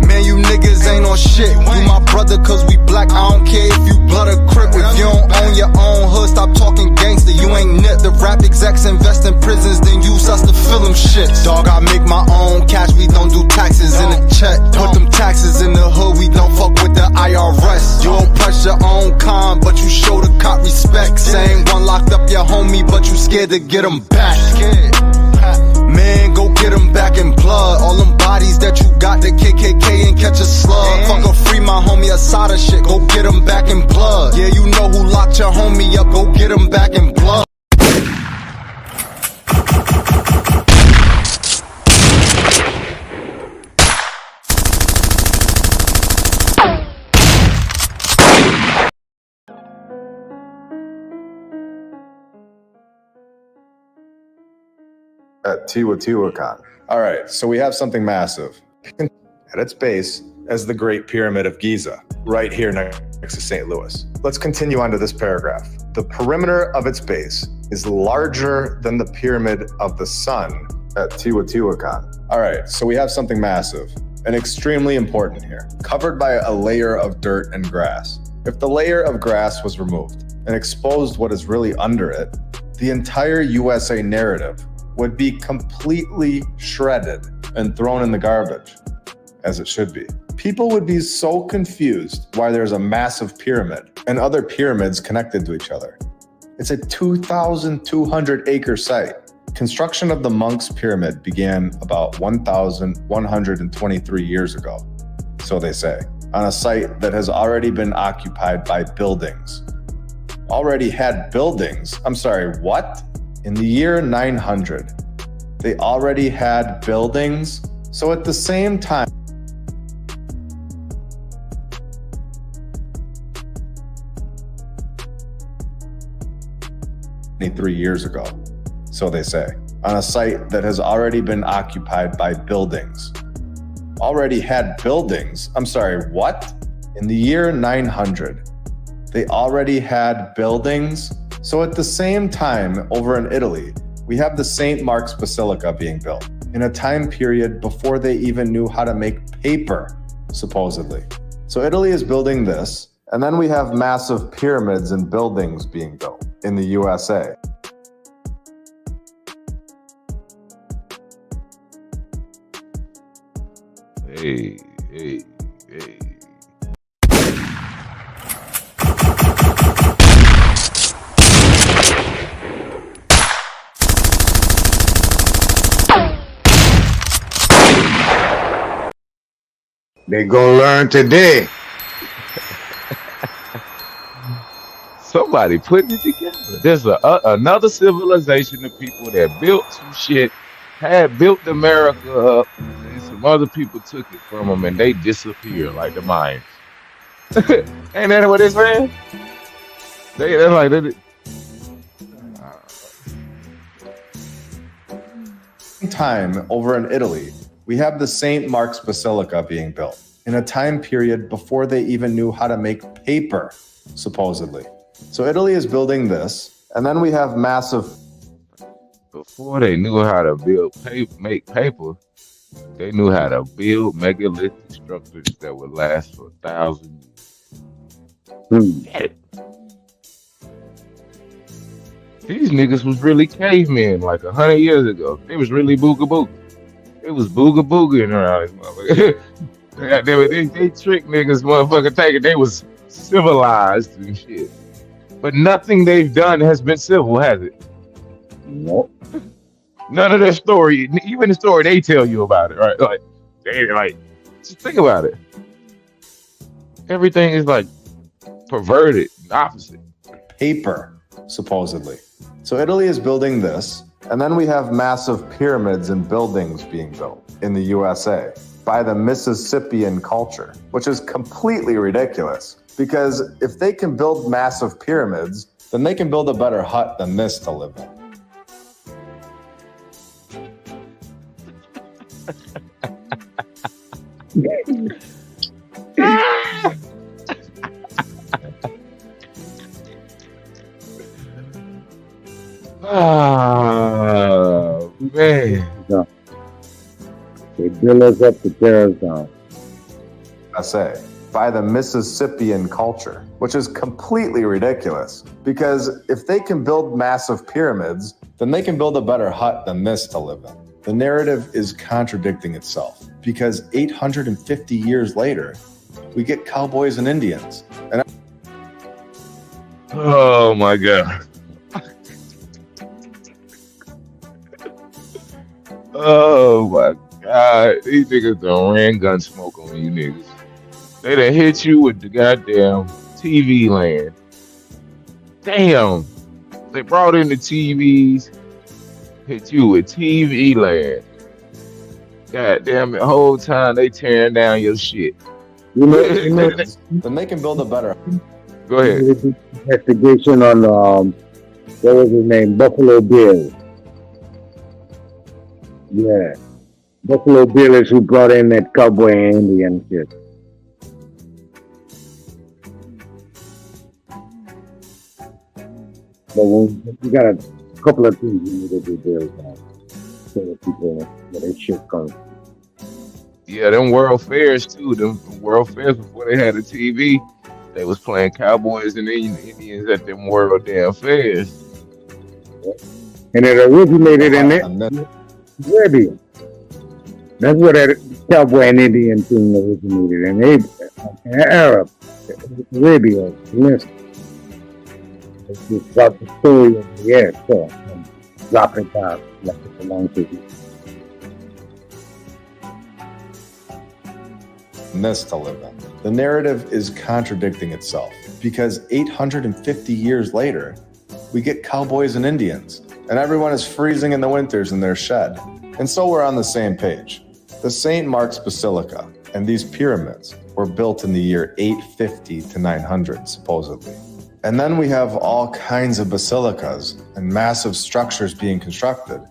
Man, you niggas ain't on shit. You my brother cause we black, I don't care if you blood or crip. If you don't own your own hood, stop talking gang rap execs invest in prisons, then use us to fill them shits. Dog, I make my own cash, we don't do taxes in a check. Put them taxes in the hood, we don't fuck with the IRS. You don't press your own con, but you show the cop respect. Same one locked up your homie, but you scared to get him back. Man, go get him back in blood. All them bodies that you got, the KKK and catch a slug. Fuck a free my homie Asada shit, go get him back in blood. Yeah, you know who locked your homie up, go get him back in blood. At Teotihuacan. All right, so we have something massive at its base as the Great Pyramid of Giza, right here next to St. Louis. Let's continue on to this paragraph. The perimeter of its base is larger than the pyramid of the sun at Teotihuacan. All right, so we have something massive and extremely important here, covered by a layer of dirt and grass. If the layer of grass was removed and exposed what is really under it, the entire USA narrative would be completely shredded and thrown in the garbage, as it should be. People would be so confused why there's a massive pyramid and other pyramids connected to each other. It's a 2,200 acre site. Construction of the Monks Pyramid began about 1,123 years ago, so they say, on a site that has already been occupied by buildings. Already had buildings? I'm sorry, what? In the year 900, they already had buildings. So at the same time, 23 years ago, so they say, on a site that has already been occupied by buildings. Already had buildings? I'm sorry, what? In the year 900, they already had buildings. So at the same time, over in Italy, we have the St. Mark's Basilica being built in a time period before they even knew how to make paper, supposedly. So Italy is building this, and then we have massive pyramids and buildings being built in the USA. Hey. They gonna learn today. Somebody putting it together. There's another civilization of people that built some shit, had built America up, and some other people took it from them and they disappeared like the Mayans. Ain't that what they're saying? They're like, time over in Italy, we have the St. Mark's Basilica being built in a time period before they even knew how to make paper, supposedly. So Italy is building this, and then we have massive... Before they knew how to make paper, they knew how to build megalithic structures that would last for 1,000 years. These niggas was really cavemen like 100 years ago. They was really booga booga. It was booga booging around this motherfucker. they trick niggas, motherfucker, thinking they was civilized and shit. But nothing they've done has been civil, has it? Nope. None of their story, even the story they tell you about it, right? Like, just think about it. Everything is like perverted, opposite. Paper, supposedly. So Italy is building this, and then we have massive pyramids and buildings being built in the USA by the Mississippian culture, which is completely ridiculous. Because if they can build massive pyramids, then they can build a better hut than this to live in. Oh, man. They build us up to tear us down. I say. by the Mississippian culture, which is completely ridiculous. Because if they can build massive pyramids, then they can build a better hut than this to live in. The narrative is contradicting itself because 850 years later, we get cowboys and Indians. And Oh my God. Oh my God. These niggas done ran gun smoke on you niggas. They done hit you with the goddamn TV land. Damn. They brought in the TVs, hit you with TV land. God damn, the whole time they tearing down your shit. then they can build a better. Go ahead. Investigation on what was his name? Buffalo Bill. Yeah. Buffalo Bill is who brought in that cowboy and Indian shit. But we got a couple of things we need to do there so that people get their shit comes. Yeah, them World Fairs too. Them World Fairs before they had a TV, they was playing cowboys and Indians at them World damn fairs. And it originated in Arabia. That's where that cowboy and Indian thing originated in Arab, Arabia. Yes. It's got the story of the air, so drop it down like it belongs to you. This to live in. The narrative is contradicting itself because 850 years later, we get cowboys and Indians, and everyone is freezing in the winters in their shed. And so we're on the same page. The St. Mark's Basilica and these pyramids were built in the year 850 to 900, supposedly. And then we have all kinds of basilicas and massive structures being constructed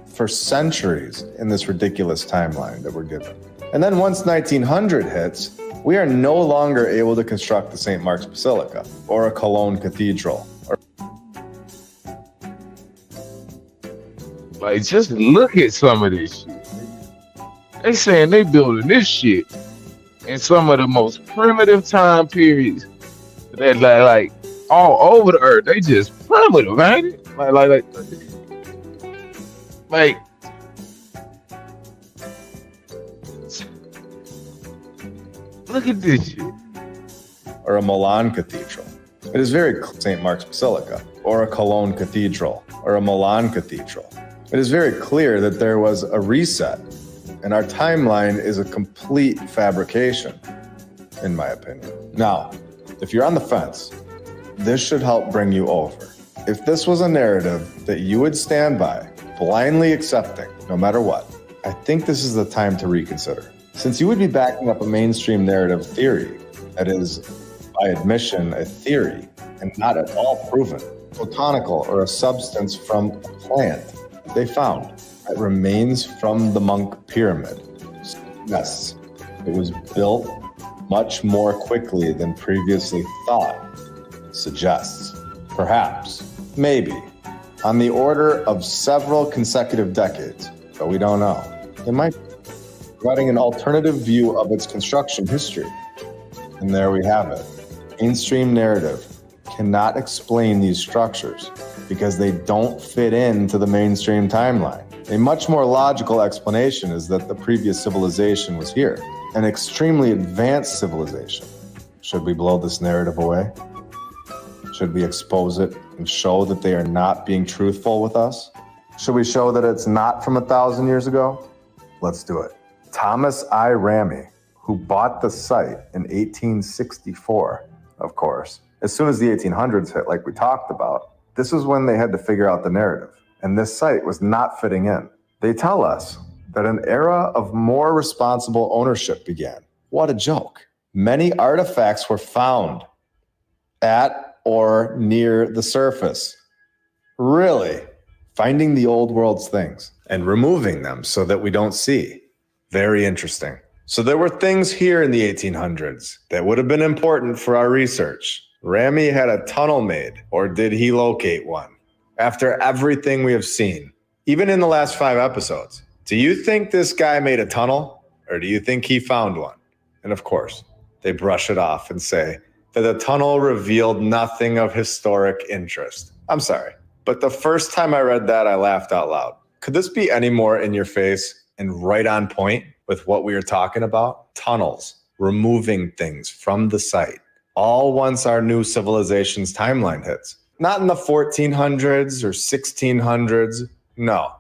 for centuries in this ridiculous timeline that we're given. And then once 1900 hits, we are no longer able to construct the St. Mark's Basilica or a Cologne Cathedral. Like, just look at some of this shit. They saying they building this shit in some of the most primitive time periods that like all over the earth. They just primitive, ain't it? Like look at this shit. Or a Milan Cathedral. It is very St. Mark's Basilica. Or a Cologne Cathedral. Or a Milan Cathedral. It is very clear that there was a reset, and our timeline is a complete fabrication, in my opinion. Now, if you're on the fence, this should help bring you over. If this was a narrative that you would stand by, blindly accepting, no matter what, I think this is the time to reconsider. Since you would be backing up a mainstream narrative theory that is, by admission, a theory and not at all proven, botanical or a substance from a plant they found that remains from the Monk Pyramid. Yes, it was built much more quickly than previously thought suggests. Perhaps, maybe, on the order of several consecutive decades, but we don't know. It might be providing an alternative view of its construction history. And there we have it. Mainstream narrative cannot explain these structures because they don't fit into the mainstream timeline. A much more logical explanation is that the previous civilization was here, an extremely advanced civilization. Should we blow this narrative away? Should we expose it and show that they are not being truthful with us? Should we show that it's not from 1,000 years ago? Let's do it. Thomas I. Ramey, who bought the site in 1864, of course, as soon as the 1800s hit, like we talked about, this is when they had to figure out the narrative. And this site was not fitting in. They tell us that an era of more responsible ownership began. What a joke. Many artifacts were found at or near the surface. Really? Finding the old world's things and removing them so that we don't see. Very interesting. So there were things here in the 1800s that would have been important for our research. Ramey had a tunnel made, or did he locate one? After everything we have seen, even in the last 5 episodes, do you think this guy made a tunnel, or do you think he found one? And of course, they brush it off and say that the tunnel revealed nothing of historic interest. I'm sorry, but the first time I read that, I laughed out loud. Could this be any more in your face and right on point with what we are talking about? Tunnels, removing things from the site, all once our new civilization's timeline hits. Not in the 1400s or 1600s, no.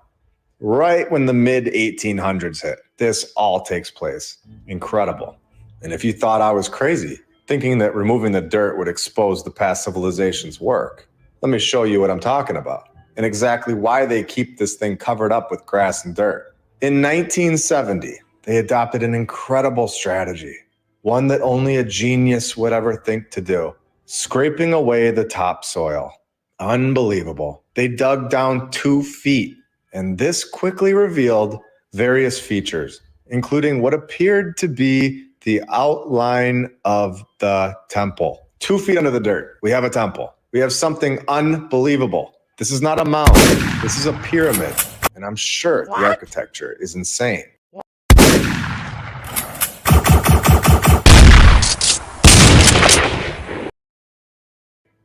Right when the mid 1800s hit, this all takes place. Incredible. And if you thought I was crazy, thinking that removing the dirt would expose the past civilization's work, let me show you what I'm talking about and exactly why they keep this thing covered up with grass and dirt. In 1970, they adopted an incredible strategy, one that only a genius would ever think to do, scraping away the topsoil. Unbelievable. They dug down 2 feet, and this quickly revealed various features, including what appeared to be the outline of the temple. 2 feet under the dirt, we have a temple. We have something unbelievable. This is not a mound. This is a pyramid. And I'm sure the architecture is insane.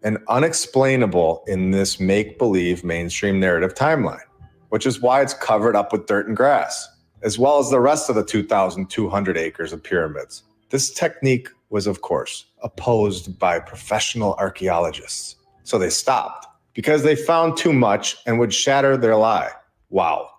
And unexplainable in this make-believe mainstream narrative timeline, which is why it's covered up with dirt and grass, as well as the rest of the 2,200 acres of pyramids. This technique was, of course, opposed by professional archaeologists. So they stopped because they found too much and would shatter their lie. Wow.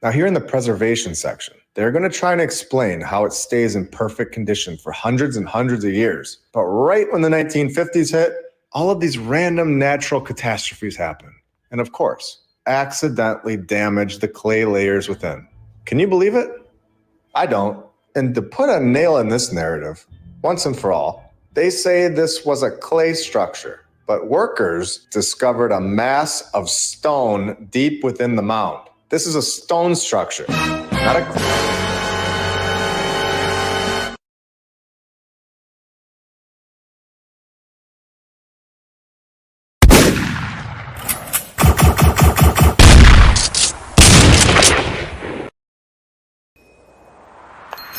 Now here in the preservation section, they're going to try and explain how it stays in perfect condition for hundreds and hundreds of years. But right when the 1950s hit, all of these random natural catastrophes happen. And of course, accidentally damage the clay layers within. Can you believe it? I don't. And to put a nail in this narrative, once and for all, they say this was a clay structure, but workers discovered a mass of stone deep within the mound. This is a stone structure, not a clay.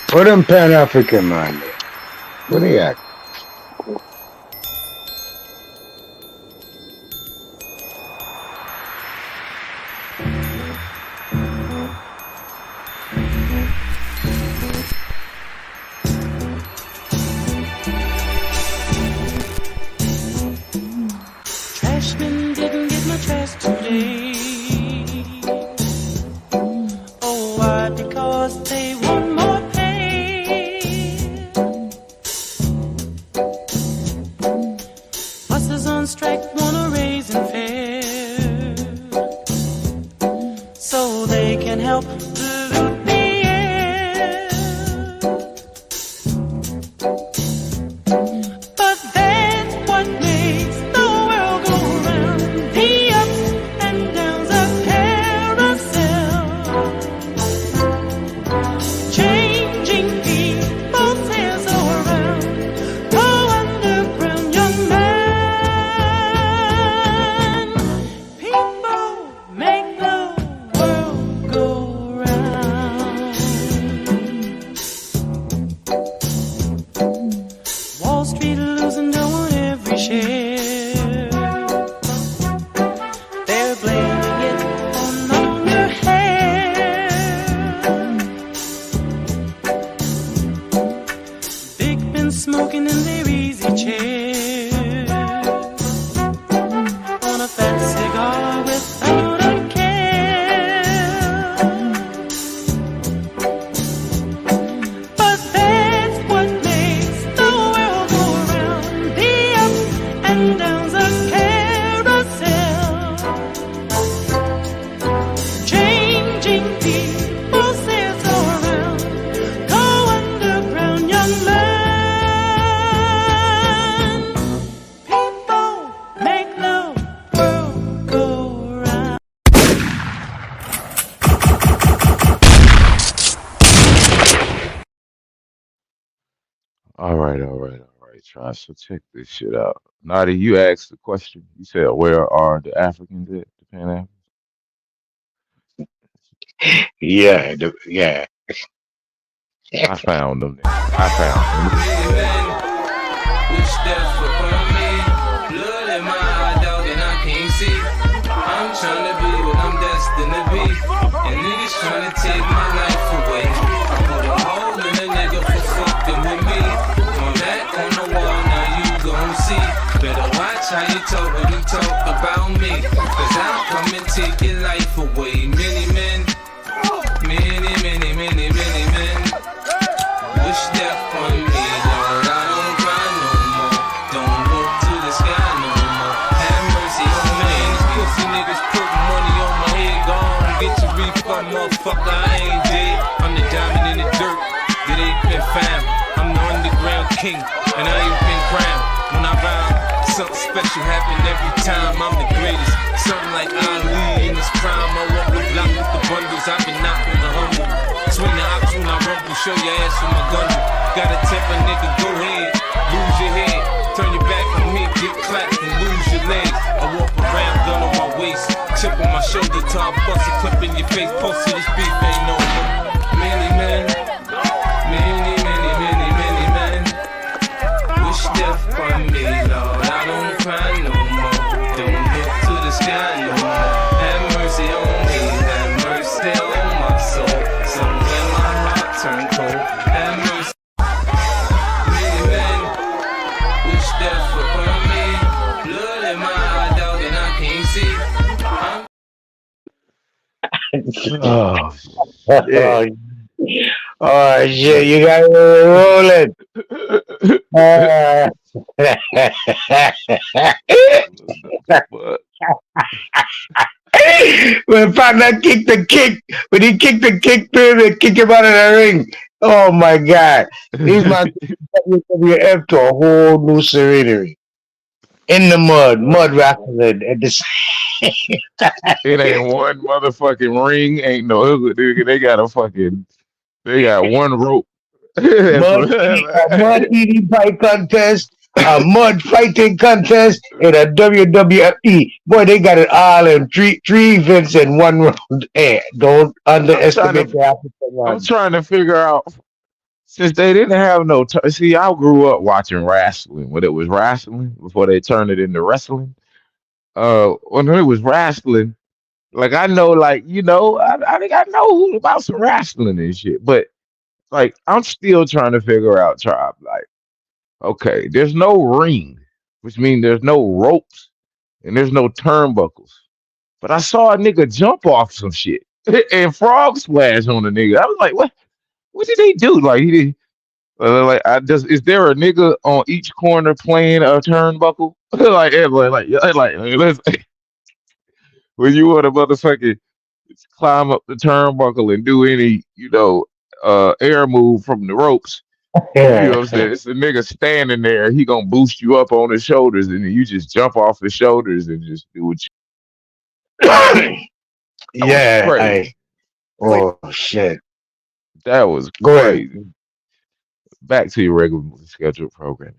Put them Pan-African, man. What are you at? Trashman didn't get my trash today. Oh, why? Because they want more pay. Buses on strike want a raise in fare, so they can help pollute the air. But that's what makes the world go round. The ups and downs of carousel, changing people's hands around. Go underground, young man. People make the world go round. Wall Street losing, don't want every share. They're blaming it on longer hair. Big men smoking in their easy chair, on a fat cigar without a care. But that's what makes the world go round. The ups and downs of carousel, changing people's hands around. Go underground, young man. People make the world go round. All right. Try. So check this shit out. Nadi, you asked the question. You said, where are the Africans at? The Pan Africans? Yeah, yeah. I found them. I found them. death upon me. Blood in my eye, dog, and I can't see. I'm trying to be what I'm destined to be, and niggas trying to take my life away. I put a hole in a nigga for fucking with me. My back on the wall, now you gon' see. Better watch how you talk when you talk about me, cause I'll come and take your life away. Many men, many men wish death on me, Lord. I don't cry no more, don't look to the sky no more. Have mercy on me. These pussy niggas put money on my head. Go on, get your refund, motherfucker. I ain't dead. I'm the diamond in the dirt that ain't been found. I'm the underground king, and I ain't been crowned. When I rhyme, something special happen every time. I'm the greatest, something like Ali in his prime. I walk the block with the bundles, I've been knocking the humble. Swing the ops when I rumble, show your ass with my gun. Gotta tip a nigga, go ahead, lose your head. Turn your back on me, get clapped and lose your legs. I walk around, gun on my waist, chip on my shoulder, till I bust a clip in your face. Post to this beef, ain't no many men, many men wish death on me, Lord. I don't cry no more, don't look to the sky no more. Have mercy on me, have mercy on my soul. Somewhere my heart turned cold. Have mercy. Many men wish death upon me. Blood in my eye, dog, and I can't see. Oh shit, you got it rolling. When partner kicked the kick, when he kicked the kick pyramid, kick him out of the ring. Oh my god. These man WWF to a whole new serenity. In the mud wrestling at the same time. It ain't one motherfucking ring, ain't no hook, nigga. They got one rope. mud eating fight contest, a mud fighting contest, and a WWE. Boy, they got it all in three events in one round. Hey, don't underestimate the African one. I'm trying to figure out, since they didn't have no see, I grew up watching wrestling when it was wrestling before they turned it into wrestling. When it was wrestling, like I know, like I think I know about some wrestling and shit, but like I'm still trying to figure out, Tribe. Like, okay, there's no ring, which means there's no ropes and there's no turnbuckles. But I saw a nigga jump off some shit and frog splash on the nigga. I was like, what? What did they do? Like he did. Is there a nigga on each corner playing a turnbuckle? like, let's, when you want to motherfucking climb up the turnbuckle and do any, air move from the ropes. You know what I'm saying? It's a nigga standing there. He gonna boost you up on his shoulders, and then you just jump off his shoulders and just do what you. Shit. That was crazy. Back to your regularly scheduled programming.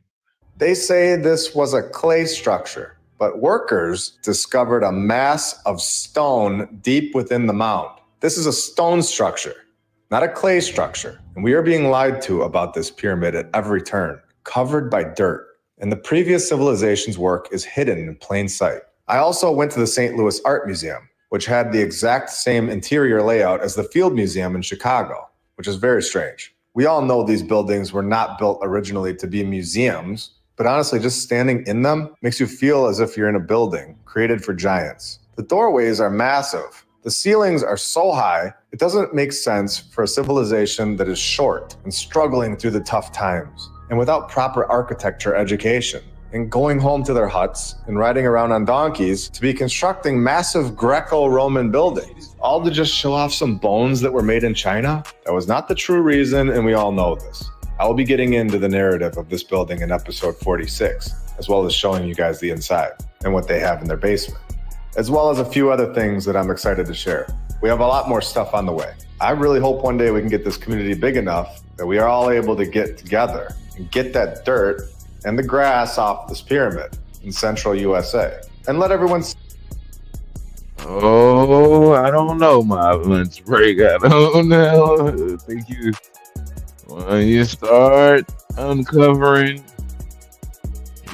They say this was a clay structure, but workers discovered a mass of stone deep within the mound. This is a stone structure, not a clay structure. And we are being lied to about this pyramid at every turn, covered by dirt. And the previous civilization's work is hidden in plain sight. I also went to the St. Louis Art Museum, which had the exact same interior layout as the Field Museum in Chicago, which is very strange. We all know these buildings were not built originally to be museums, but honestly, just standing in them makes you feel as if you're in a building created for giants. The doorways are massive. The ceilings are so high, it doesn't make sense for a civilization that is short and struggling through the tough times, and without proper architecture education, and going home to their huts and riding around on donkeys to be constructing massive Greco-Roman buildings, all to just show off some bones that were made in China. That was not the true reason, and we all know this. I will be getting into the narrative of this building in episode 46, as well as showing you guys the inside and what they have in their basement, as well as a few other things that I'm excited to share. We have a lot more stuff on the way. I really hope one day we can get this community big enough that we are all able to get together and get that dirt and the grass off this pyramid in central USA and let everyone see. Oh, I don't know, my lunch break. I don't know. I think when you start uncovering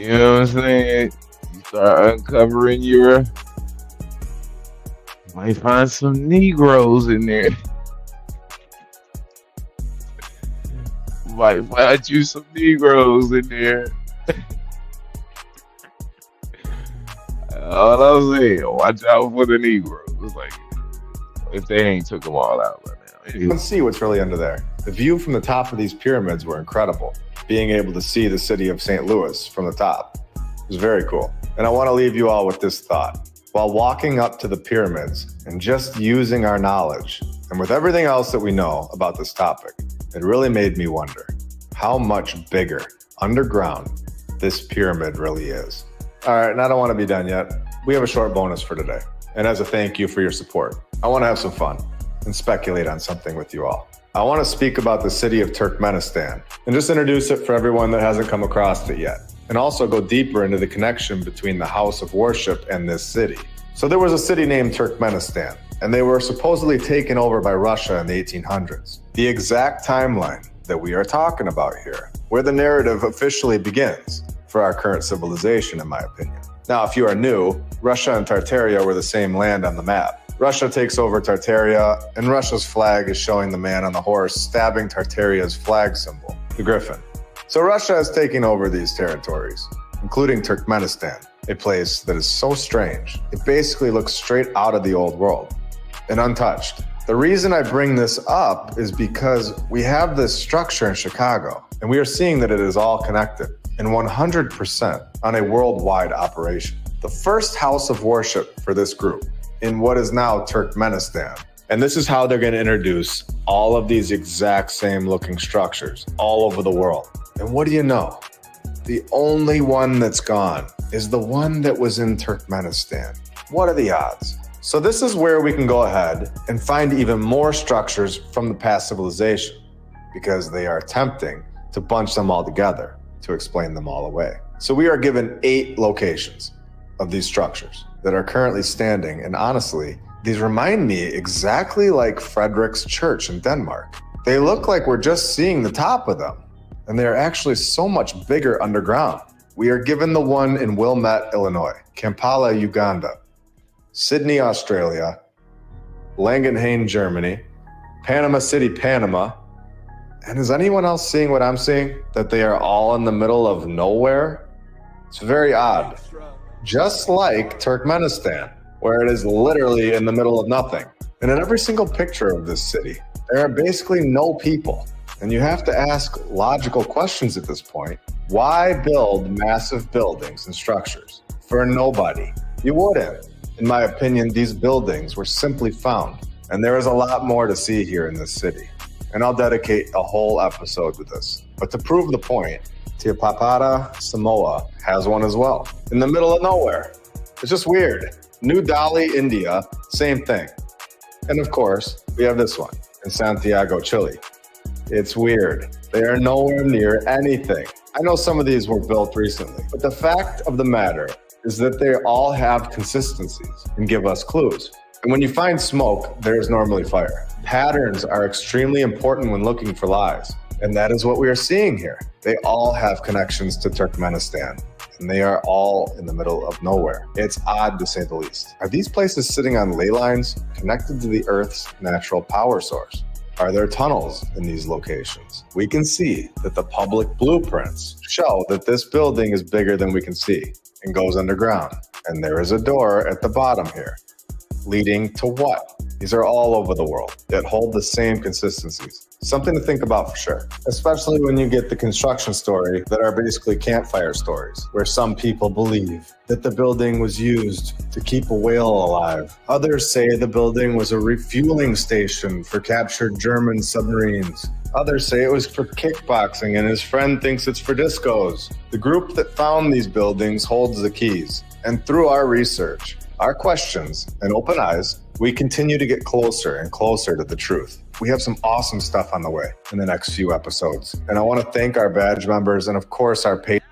You know what I'm saying? You start uncovering you might find some Negroes in there. Might find you some Negroes in there. All I'm saying, watch out for the Negroes. Like, if they ain't took them all out right now. You can see what's really under there. The view from the top of these pyramids were incredible. Being able to see the city of St. Louis from the top was very cool. And I want to leave you all with this thought. While walking up to the pyramids and just using our knowledge, and with everything else that we know about this topic, it really made me wonder how much bigger underground this pyramid really is. All right, and I don't want to be done yet. We have a short bonus for today. And as a thank you for your support, I want to have some fun and speculate on something with you all. I want to speak about the city of Turkmenistan and just introduce it for everyone that hasn't come across it yet, and also go deeper into the connection between the house of worship and this city. So there was a city named Turkmenistan, and they were supposedly taken over by Russia in the 1800s. The exact timeline that we are talking about here, where the narrative officially begins for our current civilization, in my opinion. Now, if you are new, Russia and Tartaria were the same land on the map. Russia takes over Tartaria, and Russia's flag is showing the man on the horse stabbing Tartaria's flag symbol, the griffin. So Russia is taking over these territories, including Turkmenistan, a place that is so strange. It basically looks straight out of the old world and untouched. The reason I bring this up is because we have this structure in Chicago, and we are seeing that it is all connected and 100% on a worldwide operation. The first house of worship for this group in what is now Turkmenistan. And this is how they're going to introduce all of these exact same looking structures all over the world. And what do you know? The only one that's gone is the one that was in Turkmenistan. What are the odds? So this is where we can go ahead and find even more structures from the past civilization, because they are attempting to bunch them all together to explain them all away. So we are given 8 locations of these structures that are currently standing, and honestly, these remind me exactly like Frederick's Church in Denmark. They look like we're just seeing the top of them, and they are actually so much bigger underground. We are given the one in Wilmette, Illinois, Kampala, Uganda, Sydney, Australia, Langenhain, Germany, Panama City, Panama. And is anyone else seeing what I'm seeing? That they are all in the middle of nowhere? It's very odd. Just like Turkmenistan, where it is literally in the middle of nothing. And in every single picture of this city, there are basically no people. And you have to ask logical questions at this point. Why build massive buildings and structures for nobody? You wouldn't. In my opinion, these buildings were simply found. And there is a lot more to see here in this city. And I'll dedicate a whole episode to this. But to prove the point, Teapapara, Samoa has one as well. In the middle of nowhere. It's just weird. New Delhi, India, same thing. And of course, we have this one in Santiago, Chile. It's weird. They are nowhere near anything. I know some of these were built recently, but the fact of the matter is that they all have consistencies and give us clues. And when you find smoke, there's normally fire. Patterns are extremely important when looking for lies. And that is what we are seeing here. They all have connections to Turkmenistan, and they are all in the middle of nowhere. It's odd to say the least. Are these places sitting on ley lines connected to the Earth's natural power source? Are there tunnels in these locations? We can see that the public blueprints show that this building is bigger than we can see and goes underground. And there is a door at the bottom here, leading to what? These are all over the world that hold the same consistencies. Something to think about for sure, especially when you get the construction story that are basically campfire stories, where some people believe that the building was used to keep a whale alive. Others say the building was a refueling station for captured German submarines. Others say it was for kickboxing and his friend thinks it's for discos. The group that found these buildings holds the keys. And through our research, our questions, and open eyes, we continue to get closer and closer to the truth. We have some awesome stuff on the way in the next few episodes. And I want to thank our badge members and of course our patrons.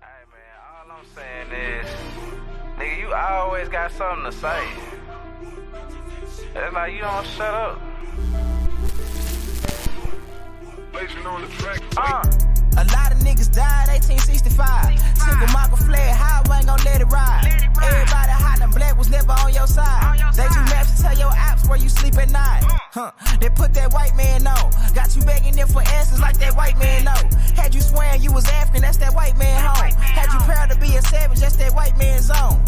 All I'm saying is, nigga, you always got something to say. It's like you don't shut up. excavation on the track. A lot of niggas died 1865. Single Michael fled, highway ain't gon' let it ride. Everybody hot and black was never on your side. They do maps to tell your apps where you sleep at night. They put that white man on. Got you begging them for answers like that white man know. Had you swearing you was African, that's that white man home. Had you proud to be a savage, that's that white man's zone.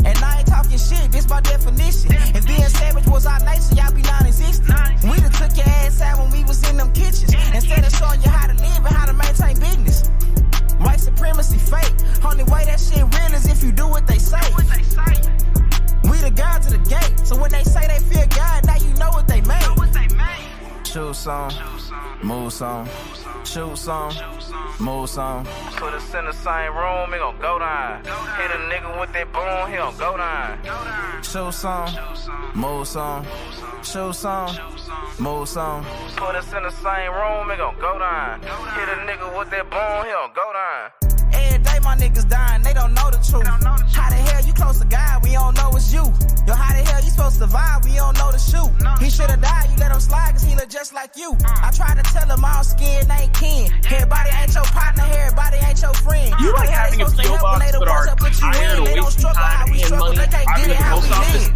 And I ain't talking shit, this by definition. If being savage was our nature, y'all be non-existent. We done took your ass out when we was in them kitchens. Instead of showing you how to live and how to maintain business. White supremacy fake. Only way that shit real is if you do what they say. We the guards of the gate, so when they say they fear God, now you know what they made. Shoot some, move some, shoot some, move some. Put us in the same room, it gon' go down. Hit a nigga with that boom, he gon' go down. Shoot some, move some, shoot some, move some. Put us in the same room, it gon' go down. Hit a nigga with that boom, he gon' go down. Every day my niggas dying, they don't know the truth. How the hell you close to God, we don't know it's you. Yo, how the hell you supposed to survive, we don't know the shoot. He should've died, you let him slide, cause he look just like you. I try to tell him all skin ain't kin. Everybody ain't your partner, everybody ain't your friend. You like having a PO box but are tired of wasting time and money driving to the post office?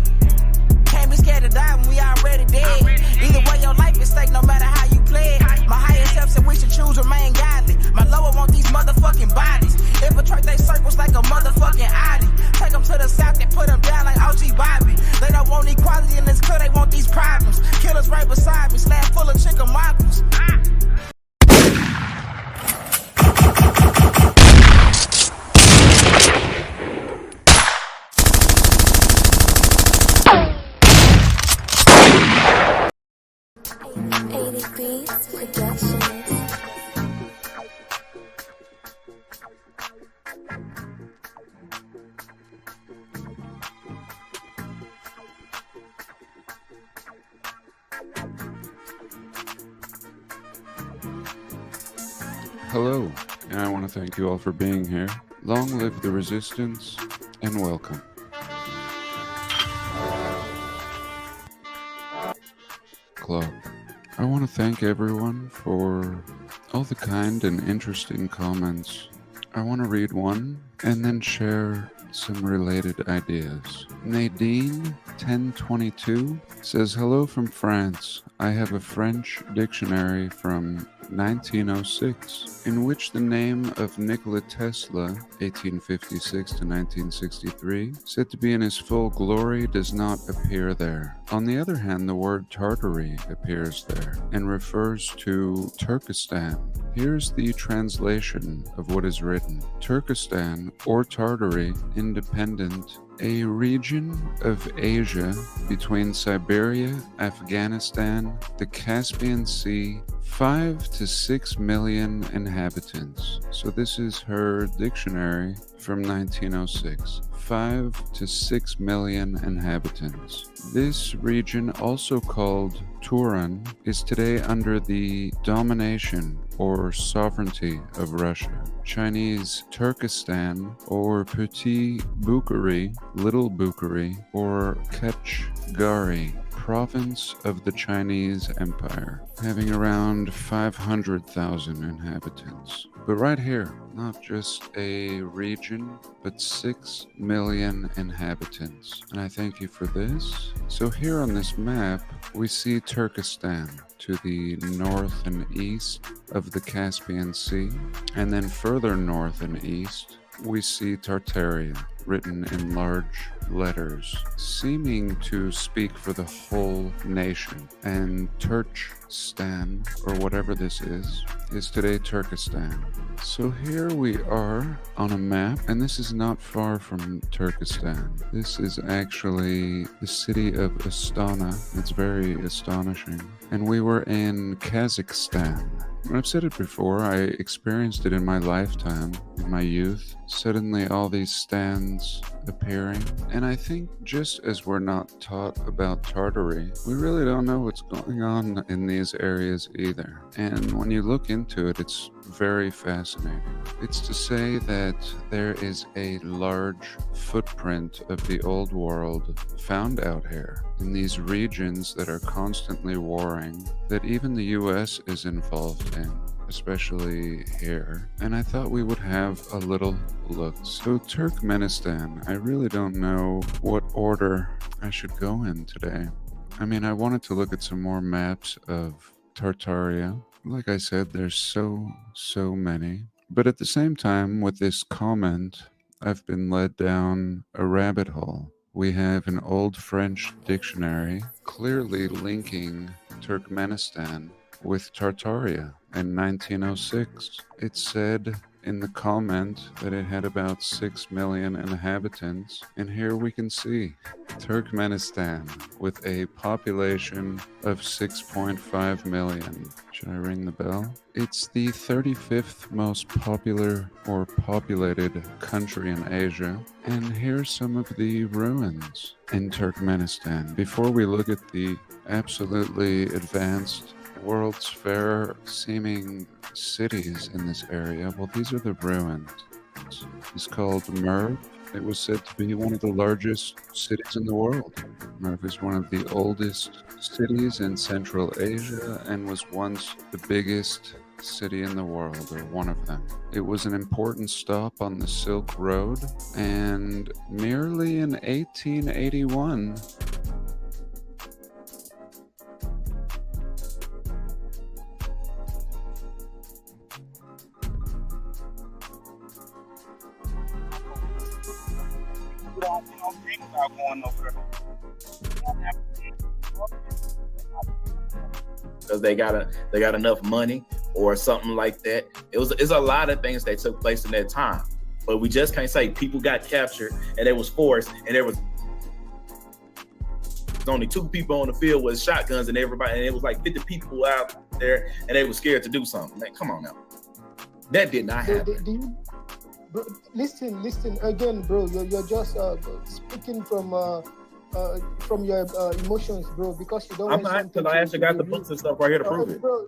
Can't be scared to die when we already dead. Either way, your life is stake no matter how you play it. My higher self said we should choose remain godly. My lower want these motherfucking bodies. Infiltrate they circles like a motherfucking Audi. Take them to the south and put them down like OG Bobby. They don't want equality in this club, they want these problems. Killers right beside me, slab full of chicken mockers. Hello, and I want to thank you all for being here. Long live the resistance, and welcome. Club. I want to thank everyone for all the kind and interesting comments. I want to read one and then share some related ideas. Nadine 1022 says, hello from France. I have a French dictionary from 1906, in which the name of Nikola Tesla, 1856 to 1963, said to be in his full glory, does not appear there. On the other hand, the word Tartary appears there and refers to Turkistan. Here's the translation of what is written. Turkistan, or Tartary, independent, a region of Asia between Siberia, Afghanistan, the Caspian Sea, 5 to 6 million inhabitants. So this is her dictionary from 1906. 5 to 6 million inhabitants. This region, also called Turan, is today under the domination or sovereignty of Russia. Chinese Turkistan, or Petit Bukhari, Little Bukhari, or Kachgari, province of the Chinese Empire, having around 500,000 inhabitants. But right here, not just a region, but 6 million inhabitants. And I thank you for this. So here on this map, we see Turkistan to the north and east of the Caspian Sea. And then further north and east, we see Tartaria, written in large letters, seeming to speak for the whole nation. And Turkistan, or whatever this is today Turkistan. So here we are on a map, and this is not far from Turkistan. This is actually the city of Astana. It's very astonishing. And we were in Kazakhstan. I've said it before, I experienced it in my lifetime in in my youth, suddenly all these stands appearing. And I think just as we're not taught about Tartary, we really don't know what's going on in these areas either. And when you look into it, it's very fascinating. It's to say that there is a large footprint of the old world found out here in these regions that are constantly warring, that even the US is involved in, especially here. And I thought we would have a little look. So Turkmenistan, I really don't know what order I should go in today. I mean, I wanted to look at some more maps of Tartaria. Like I said, there's so many. But at the same time, with this comment, I've been led down a rabbit hole. We have an old French dictionary clearly linking Turkmenistan with Tartaria in 1906. It said in the comment that it had about 6 million inhabitants, and here we can see Turkmenistan with a population of 6.5 million. Should I ring the bell? It's the 35th most popular or populated country in Asia, and here's some of the ruins in Turkmenistan. Before we look at the absolutely advanced World's Fair seeming cities in this area, well, these are the ruins. It's called Merv. It was said to be one of the largest cities in the world. Merv is one of the oldest cities in Central Asia and was once the biggest city in the world, or one of them. It was an important stop on the Silk Road, and merely in 1881, because they got enough money or something like that. It's a lot of things that took place in that time, but we just can't say people got captured and it was forced and there was only 2 people on the field with shotguns and everybody, and it was like 50 people out there and they were scared to do something. Like, come on now, that did not happen. Bro, listen again, bro. You're just speaking from your emotions, bro. Because you don't. I'm not, because I actually got the books and stuff right here to prove it. Bro,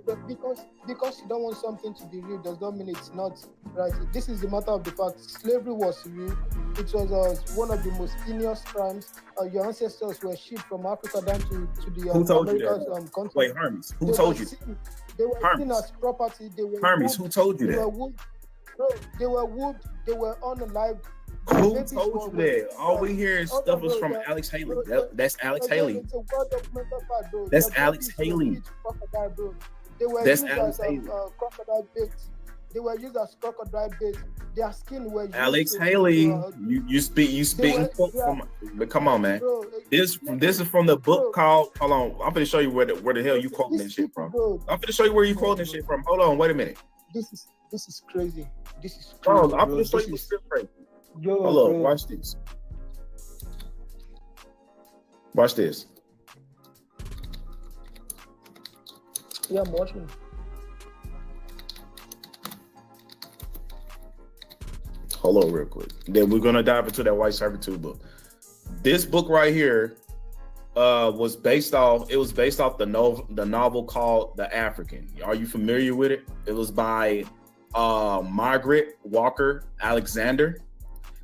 because you don't want something to be real does not mean it's not right. This is the matter of the fact. Slavery was real. It was one of the most heinous crimes. Your ancestors were shipped from Africa down to the Who told Americas, you that? Continent. Wait, Hermes. Who told you? They were seen as property. They were Hermes. Who told you that? Bro, they were wood, they were unalived. Who told you that? All we hear is stuff is from Alex Haley. That's Alex Haley. That's Alex Haley. That's Alex Haley. Crocodile bait. They were used as crocodile bait. Their skin were used Alex Haley. You speaking from, but come on, man. This is from the book called. Hold on, I'm gonna show you where the hell you quoting this shit from. I'm gonna show you where you quoting this shit from. Hold on, wait a minute. This is crazy. This is crazy. Bro, I'm gonna show you what's crazy. Hold on, watch this. Watch this. Yeah, I'm watching. Hold on real quick. Then we're gonna dive into that white servitude book. This book right here was based off the novel called The African. Are you familiar with it? It was by Margaret Walker Alexander.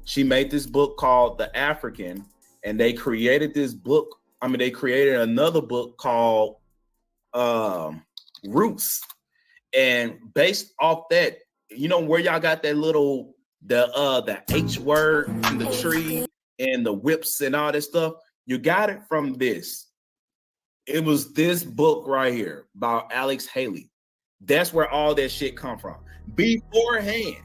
She made this book called The African, and they created this book. They created another book called Roots. And based off that, you know where y'all got that little the H word in the tree and the whips and all that stuff? You got it from this. It was this book right here by Alex Haley. That's where all that shit come from. Beforehand,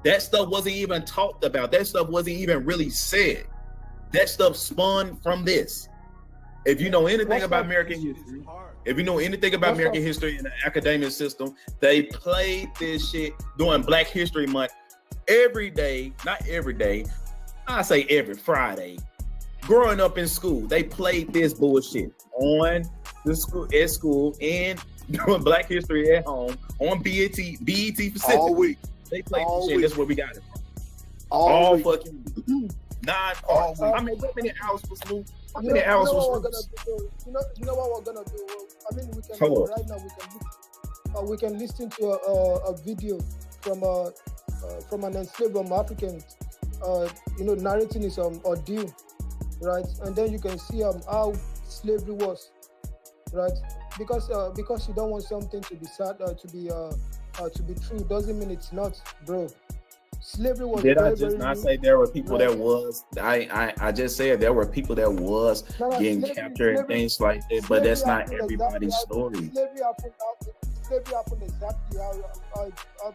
that stuff wasn't even talked about. That stuff wasn't even really said. That stuff spun from this. If you know anything about American history, if you know anything about American history in the academic system, they played this shit during Black History Month every day, not every day, I say every Friday. Growing up in school, they played this bullshit on the school, at school, and doing Black History at home on BET Pacific. All week. They play this shit. That's where we got it. All Always. fucking 9 parts. How many hours was Snoop? How many hours was Snoop? You know what we're gonna do? I mean, we can Hold on. right now. We can listen to a video from an enslaved African, narrating his ordeal, right? And then you can see how slavery was, right? Because you don't want something to be sad, to be true, doesn't mean it's not, bro. Slavery was. Did I just not say there were people that was? I just said there were people that was getting captured and things like that, but that's not everybody's story. Slavery happened exactly how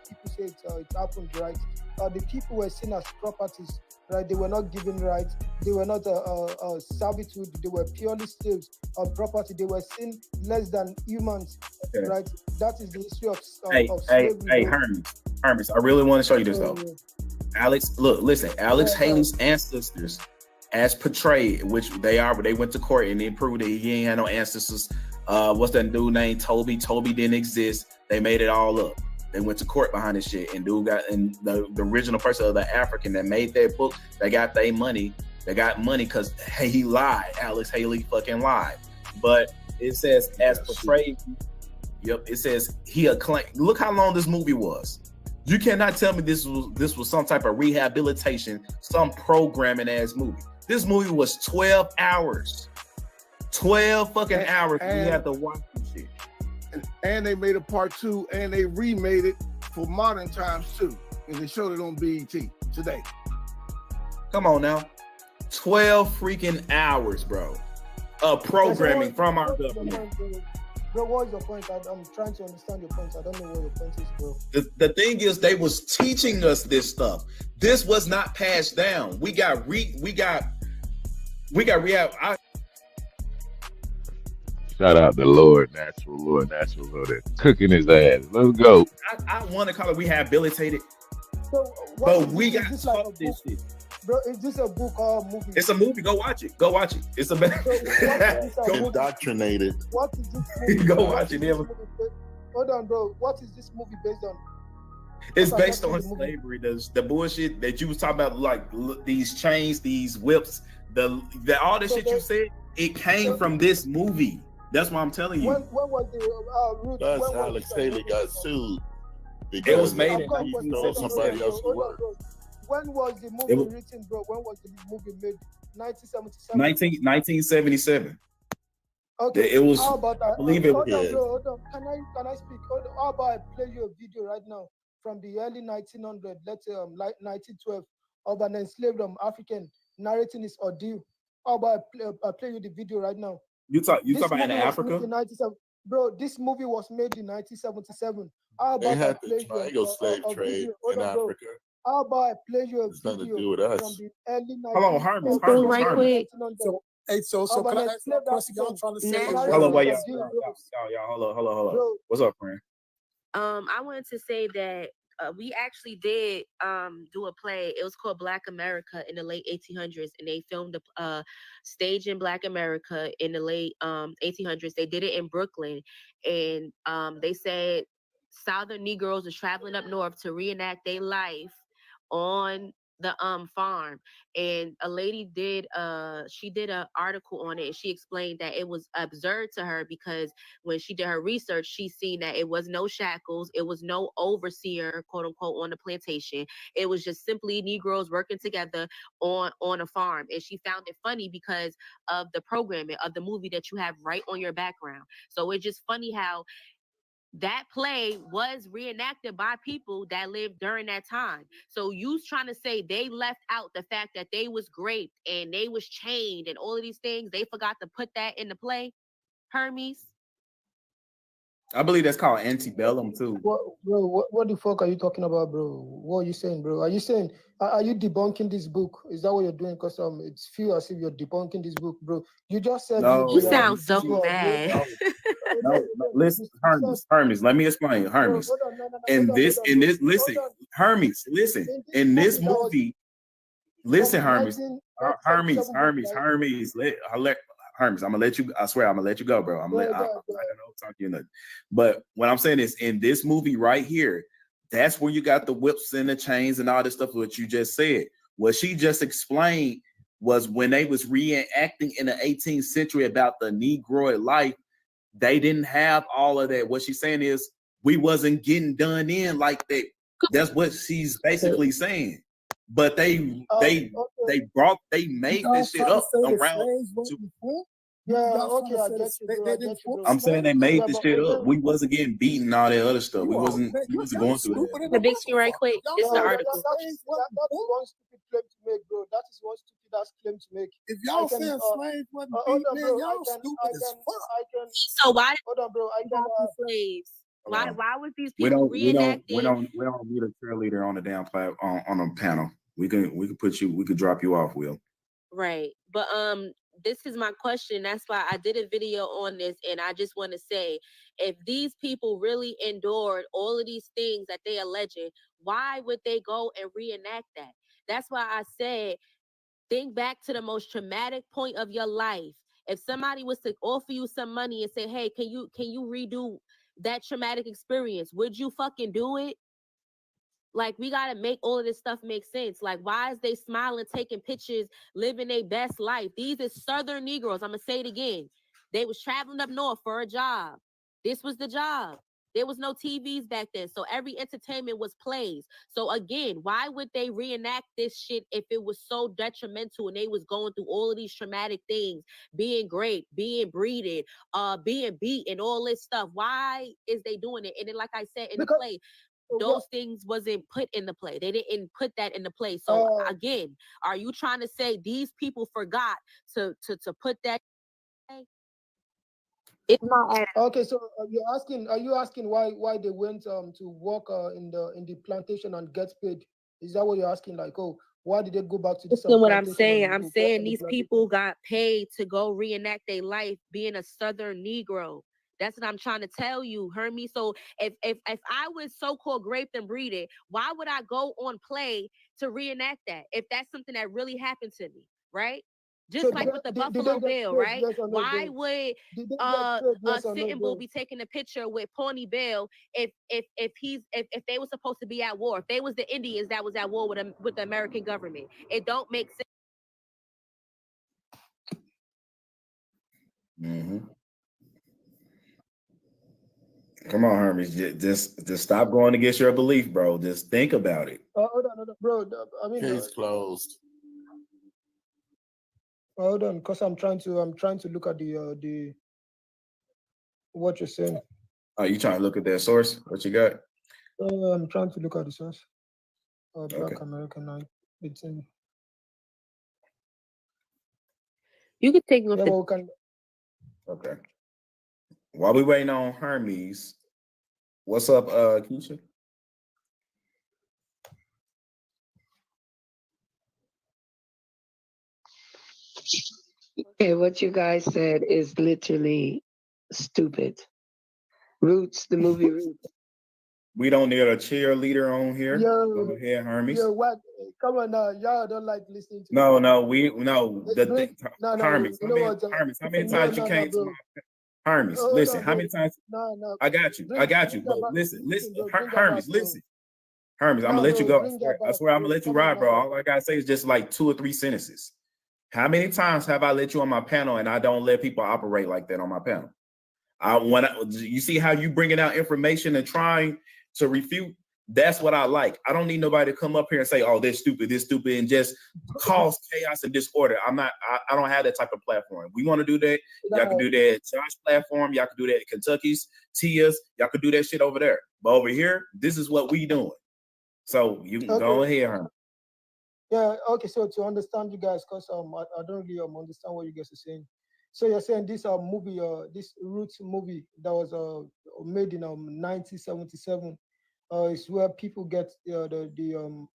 people say it happened, right? The people were seen as properties, right? They were not given rights. They were not servitude. They were purely slaves of property. They were seen less than humans, right? That is the history of slavery. Hey, Hermes, I really want to show you this though. Alex, listen. Alex Haley's ancestors, as portrayed, which they went to court and they proved that he ain't had no ancestors. What's that dude named Toby? Toby didn't exist. They made it all up. They went to court behind this shit, and dude the original person of the African that made that book. They got their money. They got money because he lied. Alex Haley fucking lied. But it says as portrayed. Yep, it says he acclaimed. Look how long this movie was. You cannot tell me this was some type of rehabilitation, some programming ass movie. This movie was 12 hours. 12 fucking hours. We have to watch this shit. And they made a part 2, and they remade it for modern times too, and they showed it on BET today. Come on now, 12 freaking hours, bro, of programming from our government. Bro, what is your point? I'm trying to understand your point. I don't know what your point is, bro. The thing is, they was teaching us this stuff. This was not passed down. We got rehab. Shout out to Lord Natural, that's cooking his ass. Let's go. I want to call it rehabilitated, so but we got taught this shit. Bro, is this a book or a movie? It's a movie. Go watch it. It's a indoctrinated. What is this movie? Go watch it. Hold on, bro. What is this movie based on? It's based on slavery. The bullshit that you was talking about, like these chains, these whips, all the shit you said, it came from this movie. That's what I'm telling you. When was the root? That's Alex Haley got sued because it was made in somebody else's work. When was the movie written, bro? When was the movie made? 1977. 1977. Okay. It was. How about that? I believe it was. Hold on. Can I speak? How about I play you a video right now from the early 1900s, let's say like 1912, of an enslaved African narrating his ordeal? How about I play you the video right now? You talk about in Africa? Bro, this movie was made in 1977. How about they had the triangle slave trade in Africa. How about I play you a video to do with us. from the early 1900s? Hold on, Hermes. Right quick. So can I ask you a question? Y'all trying to say? Hold on, wait, y'all. Hold on. Bro. What's up, friend? I wanted to say that we actually did do a play. It was called Black America in the late 1800s, and they filmed a stage in Black America in the late 1800s. They did it in Brooklyn, and they said Southern Negroes are traveling up north to reenact their life on the farm, and a lady did she did an article on it, and she explained that it was absurd to her because when she did her research, she seen that it was no shackles, it was no overseer, quote unquote, on the plantation. It was just simply Negroes working together on a farm, and she found it funny because of the programming of the movie that you have right on your background. So it's just funny how that play was reenacted by people that lived during that time. So you trying to say they left out the fact that they was raped and they was chained and all of these things, they forgot to put that in the play, Hermes? I believe that's called antebellum too. What the fuck are you talking about, bro? What are you saying, bro? Are you debunking this book? Is that what you're doing? Because it feels as if you're debunking this book, bro. You just said you sound so mad. No, listen, Hermes. Let me explain, Hermes. In this, listen, Hermes. Listen, in this movie, listen, Hermes. Hermes. Hermes, I'm gonna let you. I swear, I'm gonna let you go, bro. I don't know talk to you nothing. But what I'm saying is, in this movie right here, That's where you got the whips and the chains and all this stuff, what you just said. What she just explained was when they was reenacting in the 18th century about the Negroid life, they didn't have all of that. What she's saying is we wasn't getting done in like that. That's what she's basically saying. But they made this shit up around. I'm saying they made this shit up. We wasn't getting beaten and all that other stuff. We wasn't going through that. The big screen right quick. It's the article. That is one stupid claim to make, bro. That is one stupid ass claim to make. If y'all saying slaves wasn't beaten, man, y'all stupid as fuck. So why hold on, bro? I can slaves. Why was these people reenacting? We don't need a cheerleader on the damn on a panel. We could drop you off, Will. Right. But this is my question. That's why I did a video on this, and I just want to say, if these people really endured all of these things that they alleging, why would they go and reenact that? That's why I said, think back to the most traumatic point of your life. If somebody was to offer you some money and say, hey, can you redo that traumatic experience, would you fucking do it? Like, we got to make all of this stuff make sense. Like, why is they smiling, taking pictures, living their best life? These are Southern Negroes. I'm going to say it again. They was traveling up north for a job. This was the job. There was no TVs back then. So every entertainment was plays. So again, why would they reenact this shit if it was so detrimental and they was going through all of these traumatic things, being raped, being breeded, being beat and all this stuff? Why is they doing it? And then, like I said in the play, those things wasn't put in the play. They didn't put that in the play. So again, are you trying to say these people forgot to put that? It's not okay. So are you asking why they went to work in the plantation and get paid? Is that what you're asking? Like, oh, why did they go back to this? Listen, what I'm saying. I'm saying these people got paid to go reenact their life being a Southern Negro. That's what I'm trying to tell you, heard me? So if I was so-called raped and breeded, why would I go on play to reenact that? If that's something that really happened to me, right? Just so like with the Buffalo Bill, right? Yes no, why would Sitting Bull be taking a picture with Pawnee Bill if they were supposed to be at war? If they was the Indians that was at war with the American government, it don't make sense. Mm-hmm. Come on, Hermes. Just stop going against your belief, bro. Just think about it. Hold on, bro. I mean, case closed. Hold on, because I'm trying to look at the what you're saying. Oh, you trying to look at that source? What you got? I'm trying to look at the source. Black American 18. You could take yeah, well, can... Okay. While we waiting on Hermes, what's up, Keisha? Okay, what you guys said is literally stupid. Roots, the movie Roots. We don't need a cheerleader on here. Go ahead, Hermes. What? Come on now, y'all don't like listening to. No. Hermes. Hermes, how many times you came to my Hermes? Listen, how many times? No. I got you. But listen, Hermes, listen. Hermes, I'm gonna let you go. I swear I'm gonna let you ride, bro. All I gotta say is just like 2 or 3 sentences. How many times have I let you on my panel and I don't let people operate like that on my panel? You see how you bringing out information and trying to refute? That's what I like. I don't need nobody to come up here and say, "Oh, this stupid," and just cause chaos and disorder. I don't have that type of platform. We want to do that. Y'all can do that at Josh's platform. Y'all can do that at Kentucky's, Tia's. Y'all can do that shit over there. But over here, this is what we doing. So you can go ahead, Herman. Yeah. Okay. So to understand you guys, because I don't really understand what you guys are saying. So you're saying this movie, this Roots movie that was made in 1977. Is where people get the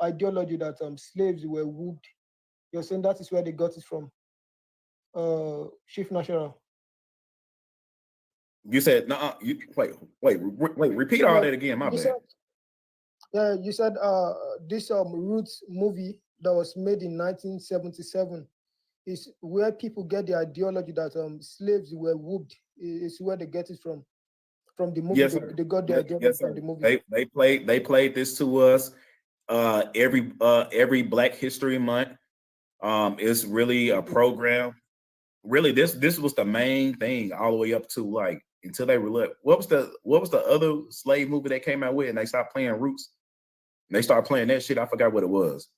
ideology that slaves were whooped. You're saying that is where they got it from. Chief Natural. You said no. Wait. Repeat all that again. My bad. You said this Roots movie that was made in 1977 is where people get the ideology that slaves were whooped. Is where they get it from. from the movie. Yes, They got the idea yes, from sir. the movie. They played this to us every Black History Month. It's really a program. Really, this was the main thing all the way up to like until they were what was the other slave movie they came out with and they stopped playing Roots. And they started playing that shit. I forgot what it was.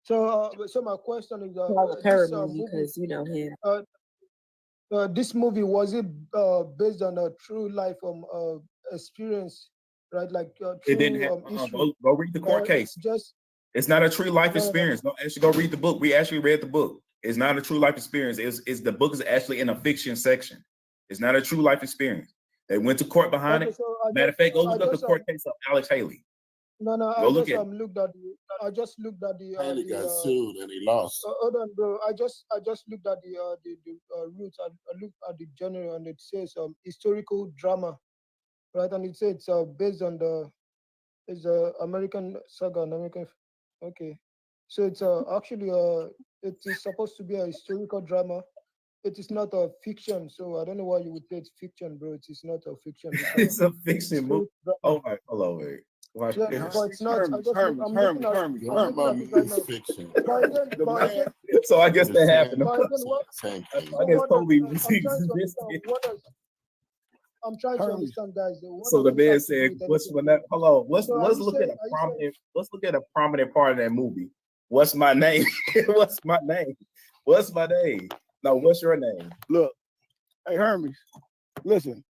So, so my question is, because you know him. This movie, was it based on a true life experience, right? Like true It didn't have. Go read the court case. It's not a true life experience. No, actually, go read the book. We actually read the book. It's not a true life experience. It's the book is actually in a fiction section. It's not a true life experience. They went to court behind it. Matter of fact, go look up the court case of Alex Haley. No, Go look at I just looked at the. Haley got sued and he lost. Hold on, bro. I just looked at the roots. I looked at the genre and it says historical drama, right? And it says it's based on it's American saga, American. Okay, so it's actually it is supposed to be a historical drama. It is not a fiction, so I don't know why you would say it's fiction, bro. It is not a fiction. It's a fiction movie. Oh my, hold on, wait. Watch yeah, this. but it's not. Hermes. Fiction. So I guess that happened. Same I guess Kobe was I'm trying to understand, guys. So the man said, "What's my name?" Hello. Let's look at a prominent. Let's look at a prominent part of that movie. What's my name? What's my name? What's my name? No, what's your name? Look, hey Hermes, listen.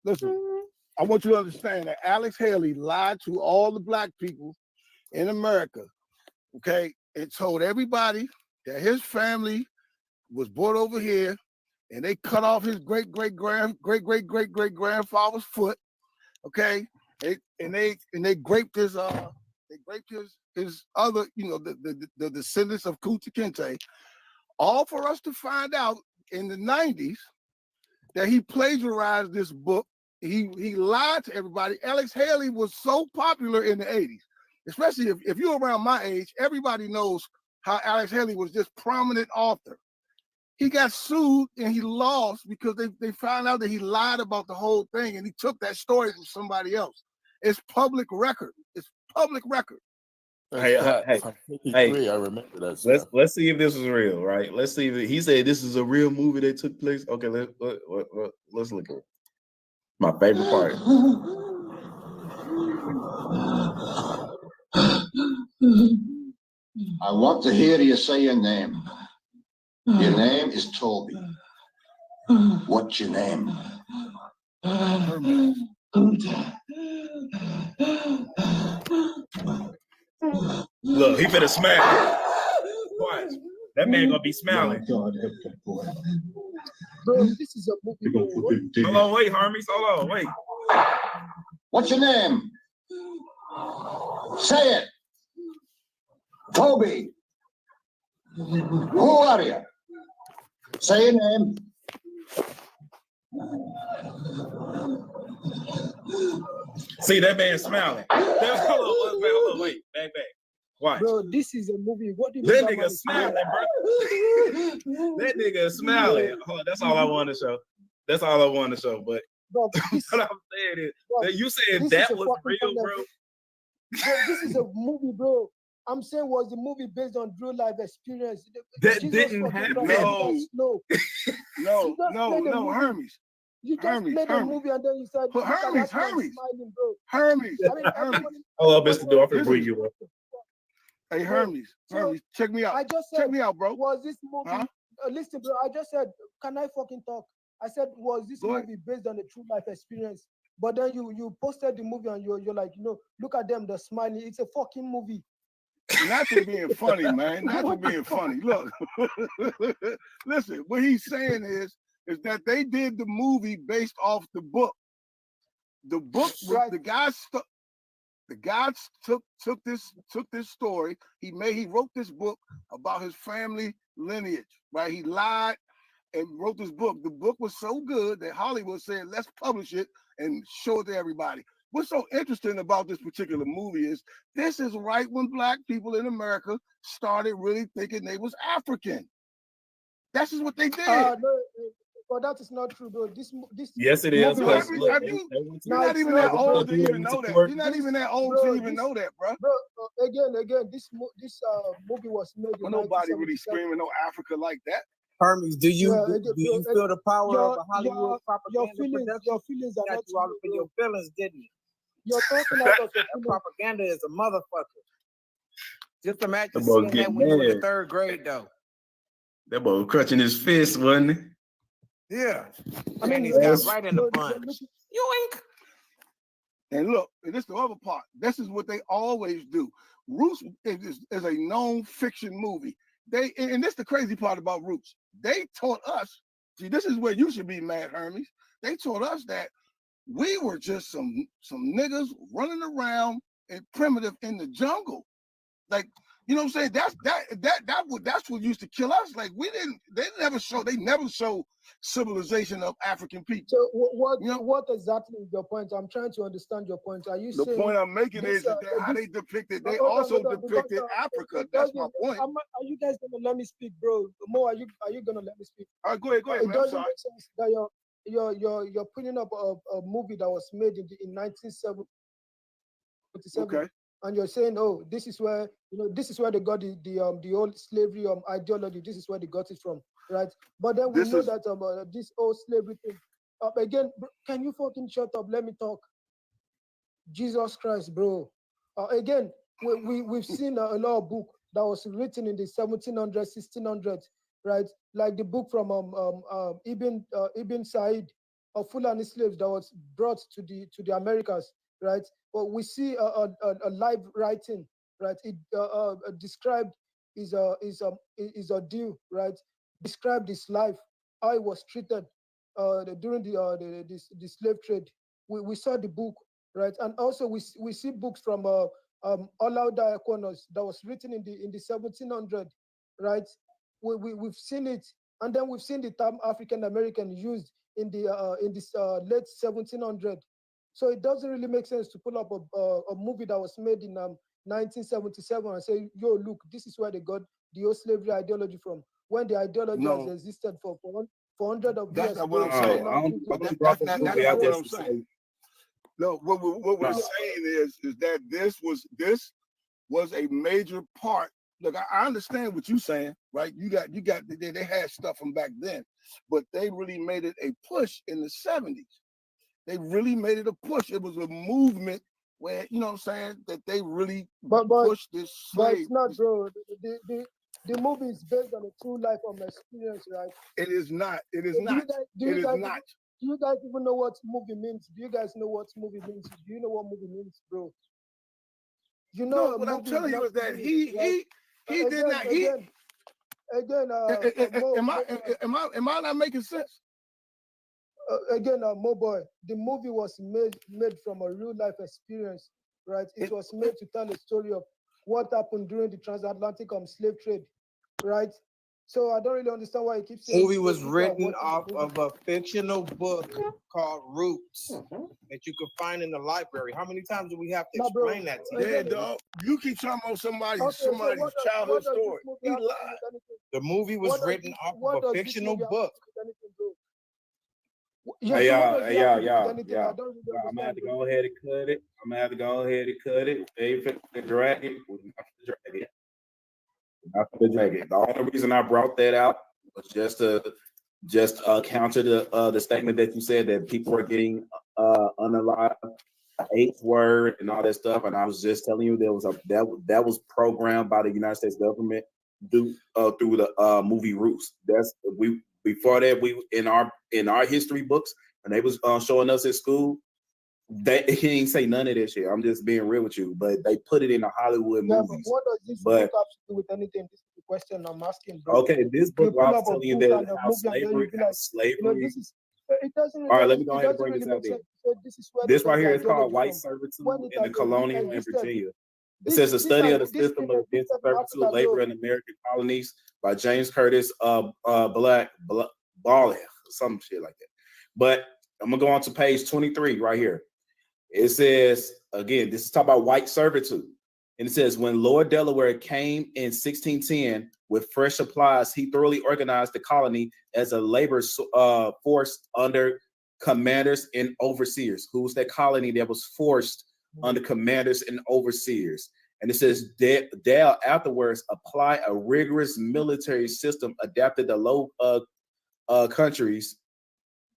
I want you to understand that Alex Haley lied to all the Black people in America, okay, and told everybody that his family was brought over here, and they cut off his great great grandfather's foot, okay, and they raped his other, the descendants of Kunta Kinte, all for us to find out in the 90s that he plagiarized this book. He lied to everybody. Alex Haley was so popular in the 80s, especially if you're around my age, everybody knows how Alex Haley was this prominent author. He got sued and he lost because they found out that he lied about the whole thing and he took that story from somebody else. It's public record. It's public record. Hey, I remember that. Let's see if this is real, right? Let's see if he said this is a real movie that took place. Okay, let's look at it. My favorite part. I want to hear you say your name. Your name is Toby. What's your name? Look, he finna smile. Watch. That man gonna be smiling. Bro, this is a movie. Hold on, wait, Hermes. Hold on, wait. What's your name? Say it. Toby. Who are you? Say your name. See that man smiling. Hold on, wait, back. Watch. Bro, this is a movie. What do you that nigga smiling, bro? That nigga smiling. Hold on, that's all I want to show. That's all I want to show. But bro, what I'm saying is that you said that was real, bro. This is a movie, bro. I'm saying was the movie based on real life experience. That didn't happen. No, Hermes. You just made a movie and then you said Hermes. Smiling, bro. Hermes. Hello, Mr. Do. I'm gonna bring you up. Hey, Hermes, check me out. I just said, check me out, bro. Was this movie? Listen, bro. I just said, can I fucking talk? I said, was this movie based on a true life experience? But then you posted the movie and you're like, look at them, they're smiling. It's a fucking movie. Not to being funny, man. Not to being funny. Look, listen. What he's saying is that they did the movie based off the book. The book, right. The guy took this story. He wrote this book about his family lineage. Right? He lied and wrote this book. The book was so good that Hollywood said, "Let's publish it and show it to everybody." What's so interesting about this particular movie is this is right when Black people in America started really thinking they was African. That's just what they did. But that is not true, bro. This Yes, it is. movie was Because Have you? You're not even that old to even know that. You're not even that old to even know that, bro. Bro, again, this movie was made in Well, nobody really 1977. screaming no Africa like that. Hermes, do you Yeah, do you feel the power of a Hollywood your propaganda feelings production? are Got not you all true, up in bro. your feelings, didn't it? You're talking out of your That feelings. propaganda is a motherfucker. Just imagine That boy seeing get that when you were in the mad. third grade, though. That boy was crunching his fist, wasn't he? Yeah. I mean, He's got right in the punch. Yoink. And look, and this is the other part. This is what they always do. Roots is a known fiction movie. And this is the crazy part about Roots. They taught us, see, this is where you should be mad, Hermes. They taught us that we were just some niggas running around and primitive in the jungle. Like, you know what I'm saying? That's what used to kill us. Like they never show civilization of African people. So what exactly is your point? I'm trying to understand your point. Are you the saying point I'm making is that how they depicted, they also depicted Africa. That's my point. Are you guys gonna let me speak, bro? Mo, are you gonna let me speak? All right, go ahead, It man. doesn't make sense that you're putting up a movie that was made in 1977. Okay. And you're saying, oh, this is where they got the old slavery ideology. This is where they got it from, right? But then we know that this old slavery thing. Again, can you fucking shut up? Let me talk. Jesus Christ, bro. Again, we've seen a lot of book that was written in the 1700s, 1600s, right? Like the book from Ibn Said of Fulani slaves that was brought to the Americas, right? But we see a live writing, right? It described his ordeal, right? Described his life, how he was treated during the slave trade. We saw the book, right? And also we see books from Olaudah Equinos that was written in the 1700s, right? We've seen it, and then we've seen the term African American used in this late 1700s. So it doesn't really make sense to pull up a movie that was made in 1977 and say, yo, look, this is where they got the old slavery ideology from, when the ideology has existed for hundreds of years. That's not what I'm saying. That's not what I'm saying. No, what we're saying is that this was a major part. Look, I understand what you're saying, right? You got they had stuff from back then, but they really made it a push in the 70s. They really made it a push. It was a movement where, you know what I'm saying, that they really pushed this slave. But it's not, bro. The movie is based on a true life of experience, right? It is not. It is not. It is not. Do you guys even know what movie means? Do you guys know what movie means? Do you know what movie means, bro? You know, no, what I'm telling you is that he did not. Am I not making sense? Mo boy, the movie was made from a real life experience, right? It was made to tell a story of what happened during the transatlantic slave trade, right? So I don't really understand why he keeps saying. The movie was written off of a fictional book called Roots that you could find in the library. How many times do we have to explain that to you? Yeah, dog. You keep talking about somebody's childhood story. He lied. The movie was written off of a fictional book. Hey, y'all. I'm gonna have to go ahead and cut it. Hey, the dragon. Not the dragon. The only reason I brought that out was just to counter the statement that you said that people are getting unalive, eighth word, and all that stuff. And I was just telling you that was programmed by the United States government through the movie Roots. Before that, we in our history books, and they was showing us at school, he ain't say none of this shit. I'm just being real with you, but they put it in the Hollywood movies. But what does this book have to do with anything? This is the question I'm asking, bro. Okay, this book, I was telling you that how slavery. It doesn't. All right, let me go ahead and bring this out there. This right here is called White Servitude in the Colonial in Virginia. It says a study of the system of servitude labor in American colonies by James Curtis Ball, some shit like that. But I'm gonna go on to page 23 right here. It says, again, this is talking about white servitude And it says, when Lord Delaware came in 1610 with fresh supplies, he thoroughly organized the colony as a labor force under commanders and overseers. Who was that colony that was forced under commanders and overseers? And it says, Dale afterwards applied a rigorous military system adapted to low countries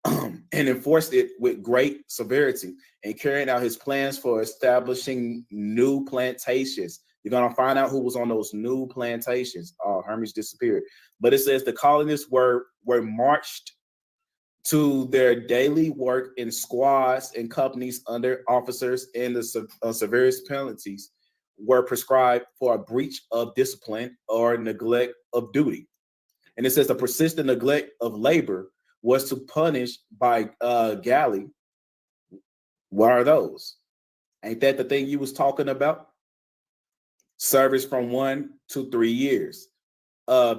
and enforced it with great severity and carrying out his plans for establishing new plantations. You're going to find out who was on those new plantations. Hermes disappeared. But it says the colonists were marched to their daily work in squads and companies under officers, and the severest penalties were prescribed for a breach of discipline or neglect of duty. And it says the persistent neglect of labor was to punish by galley. What are those? Ain't that the thing you was talking about? Service from 1 to 3 years.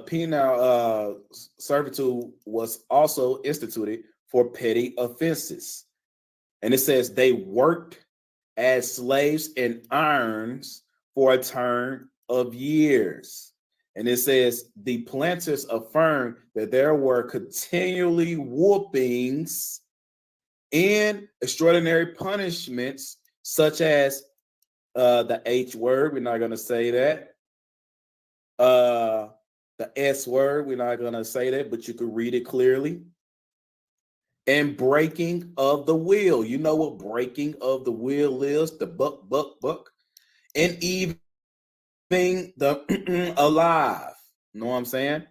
Penal servitude was also instituted for petty offenses. And it says they worked as slaves in irons for a term of years. And it says the planters affirmed that there were continually whoopings and extraordinary punishments, such as the H word, we're not going to say that. The S word, we're not going to say that, but you can read it clearly. And breaking of the wheel. You know what breaking of the wheel is? The buck. And even the alive. You know what I'm saying?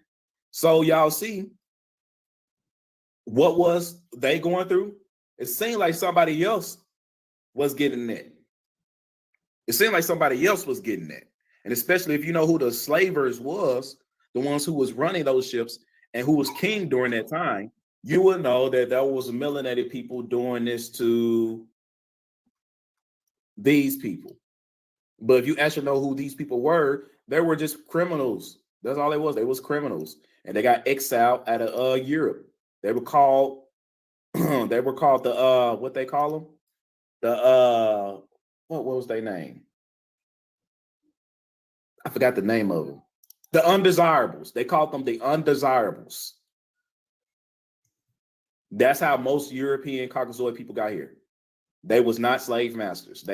So y'all see, what was they going through? It seemed like somebody else was getting that. It seemed like somebody else was getting that. And especially if you know who the slavers was, the ones who was running those ships and who was king during that time, you would know that there was melanated people doing this to these people. But if you actually know who these people were, they were just criminals. That's all they was. They was criminals. And they got exiled out of Europe. They were called the what they call them? The what was their name? I forgot the name of them. The undesirables. They called them the undesirables. That's how most European Caucasoid people got here. They was not slave masters.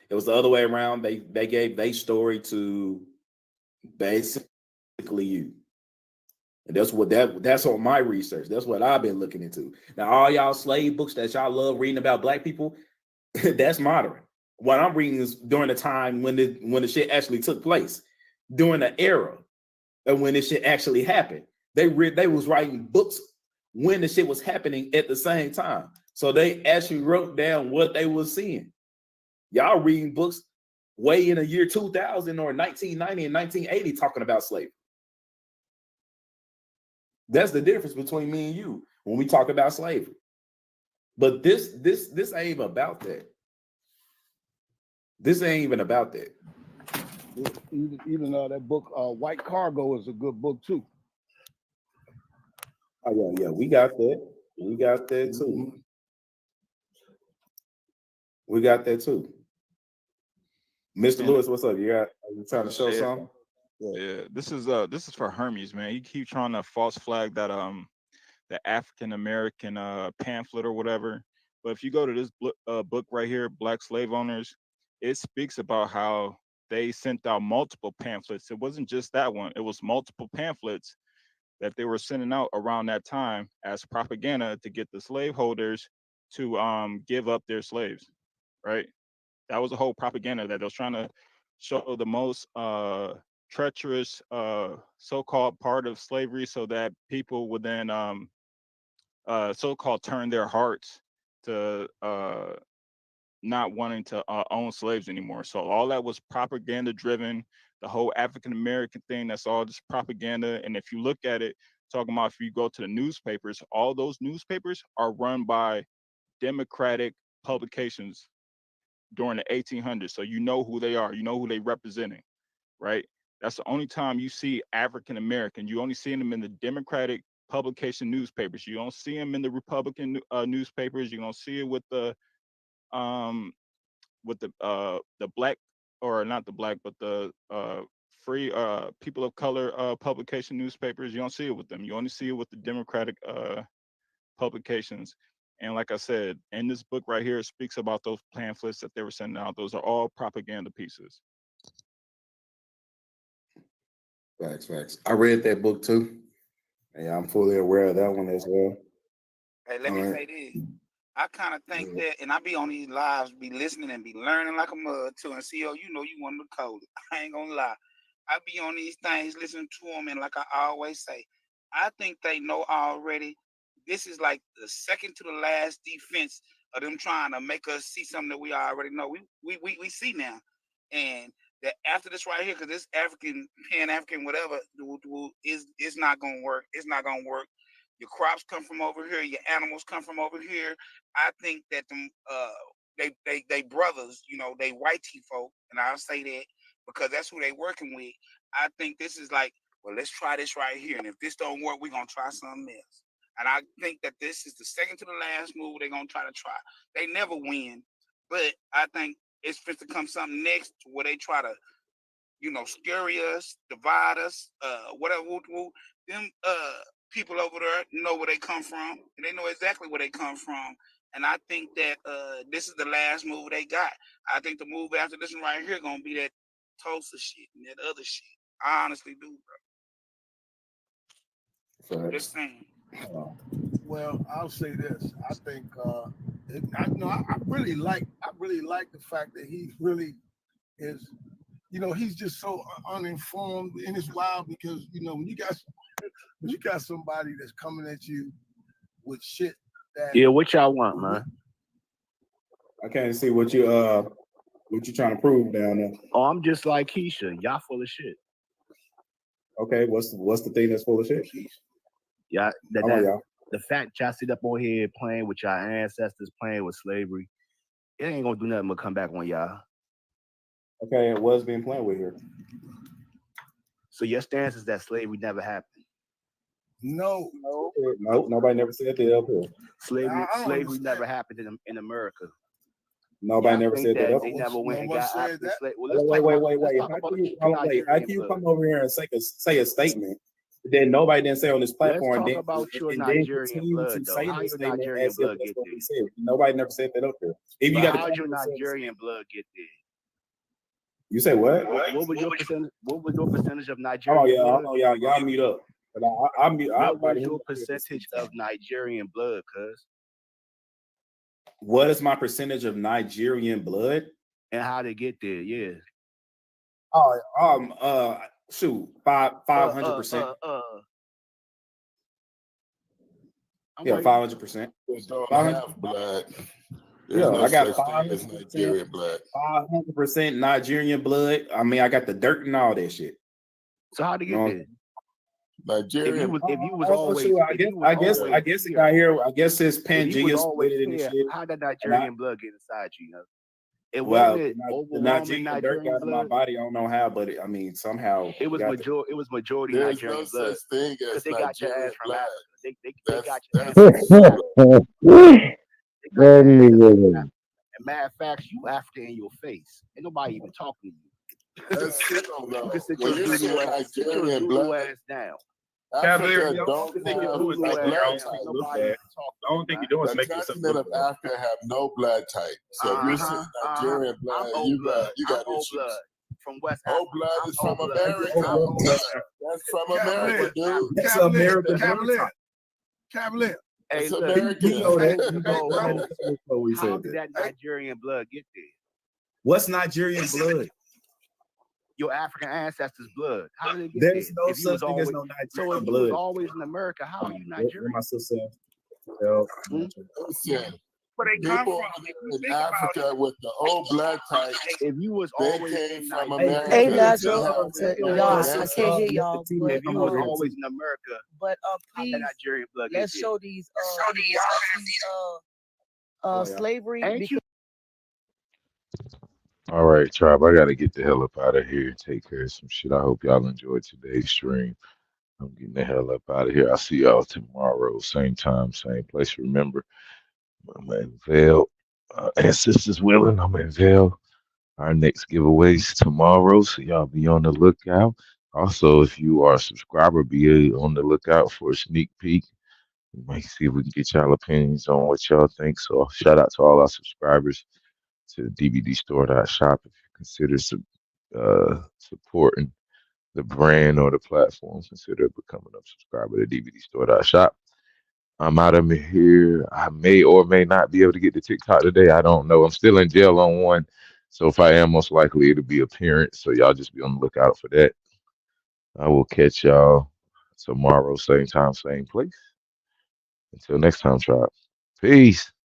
It was the other way around. They gave their story to basically you. And that's on my research. That's what I've been looking into. Now, all y'all slave books that y'all love reading about black people, that's modern. What I'm reading is during the time when the shit actually took place, during the era of when this shit actually happened. They was writing books when the shit was happening at the same time. So they actually wrote down what they was seeing. Y'all reading books way in the year 2000 or 1990 and 1980 talking about slavery. That's the difference between me and you when we talk about slavery. But this ain't even about that. This ain't even about that. Even that book, White Cargo, is a good book too. Oh yeah, we got that. We got that too. We got that too. Mr. Lewis, what's up? Are you trying to show something? Yeah, this is for Hermes, man. You keep trying to false flag that the African American pamphlet or whatever. But if you go to this book right here, Black Slave Owners, it speaks about how they sent out multiple pamphlets. It wasn't just that one. It was multiple pamphlets that they were sending out around that time as propaganda to get the slaveholders to give up their slaves, right? That was a whole propaganda that they was trying to show the most treacherous so-called part of slavery so that people would then so-called turn their hearts to not wanting to own slaves anymore. So all that was propaganda driven. The whole African American thing, that's all just propaganda. And if you look at it, talking about if you go to the newspapers, all those newspapers are run by Democratic publications during the 1800s. So you know who they are, you know who they representing, right? That's the only time you see African American. You only see them in the Democratic publication newspapers. You don't see them in the Republican newspapers. You don't see it with the black or not the black, but the free people of color publication newspapers. You don't see it with them. You only see it with the Democratic publications. And like I said, in this book right here, it speaks about those pamphlets that they were sending out. Those are all propaganda pieces. Facts. I read that book too. And I'm fully aware of that one as well. Hey, let me say this. I kind of think that, and I be on these lives, be listening and be learning like a mud too. And CEO, you know, you one of the coldest. I ain't gonna lie. I be on these things, listening to them, and like I always say, I think they know already. This is like the second to the last defense of them trying to make us see something that we already know. We see now, and that after this right here, because this African, Pan-African, whatever, is not gonna work. It's not gonna work. Your crops come from over here. Your animals come from over here. I think that them they brothers, you know, they white folk, and I'll say that because that's who they working with. I think this is like, well, let's try this right here, and if this don't work, we're gonna try something else. And I think that this is the second to the last move they're gonna try to try. They never win, but I think it's fit to come something next where they try to, you know, scurry us, divide us, whatever. Them people over there know where they come from, and they know exactly where they come from. And I think that this is the last move they got. I think the move after this one right here gonna be that Tulsa shit and that other shit. I honestly do, bro. Just saying. Well, I'll say this. I think I really like the fact that he really is, you know, he's just so uninformed and it's wild because, you know, when you got somebody that's coming at you with shit that what y'all want, man? I can't see what you trying to prove down there. Oh, I'm just like Keisha. Y'all full of shit. Okay, what's the thing that's full of shit? Yeah, y'all. The fact y'all sit up on here playing with y'all ancestors, playing with slavery, it ain't gonna do nothing but come back on y'all. Okay, it was being played with here. So your stance is that slavery never happened? No, nobody never said that up here. Slavery never happened in America. Nobody never said that up They here. never went and got African slave. Well, wait. How can you come over here and say a statement that nobody didn't say on this platform? Let's talk about your Nigerian blood, though. How your Nigerian blood get there? Nobody never said that up here. How your Nigerian blood get there? You say what? What was your percentage of Nigerian blood? Oh yeah, y'all meet up. But what was your percentage of Nigerian blood, cuz? What is my percentage of Nigerian blood? And how to get there, yeah. Shoot, 500%. Yeah, 500%. Don't have blood. Yeah, I got 500% Nigerian blood. 500% Nigerian blood. I mean, I got the dirt and all that shit. So how to get there? Nigerian. If you was always, I guess it got here. I guess it's Pangea split it and shit. How did Nigerian blood get inside you? It wasn't the Nigerian dirt got in my body. I don't know how, but I mean somehow it was majority Nigerian blood. Thing as they got your ass from Africa. They got your ass. And matter of fact, you African in your face. Ain't nobody even talking to you. That's it, though. You can sit When your you say Nigerian Zulu blood, ass down. Africa don't have the only thing you're doing is making yourself look of Africa have no blood type. So if you're saying Nigerian blood, you got issues. Blood from West Africa. Old blood is from America. That's from America, dude. That's American Cavalier. Hey, it's look, American. How did that Nigerian blood get there? What's Nigerian blood? Your African ancestors' blood. How did it get There's there? no such thing as no Nigerian blood. So if you was always in America, how are you Nigerian? My sister. Where they come from in Africa with the old blood type. If you was always in from America, hey, Nigel, y'all, I can't hear y'all. If you was always in America, but please, Nigerian blood let's show these slavery. All right, tribe. I gotta get the hell up out of here and take care of some shit. I hope y'all enjoyed today's stream. I'm getting the hell up out of here. I'll see y'all tomorrow, same time, same place. Remember, I'm in Vail. Ancestors willing, I'm in Vail. Our next giveaways tomorrow, so y'all be on the lookout. Also, if you are a subscriber, be on the lookout for a sneak peek. We might see if we can get y'all opinions on what y'all think. So shout out to all our subscribers to dvdstore.shop. If you consider supporting the brand or the platform, consider becoming a subscriber to dvdstore.shop. I'm out of here. I may or may not be able to get to TikTok today. I don't know. I'm still in jail on one. So if I am, most likely it'll be appearance. So y'all just be on the lookout for that. I will catch y'all tomorrow, same time, same place. Until next time, tribe. Peace.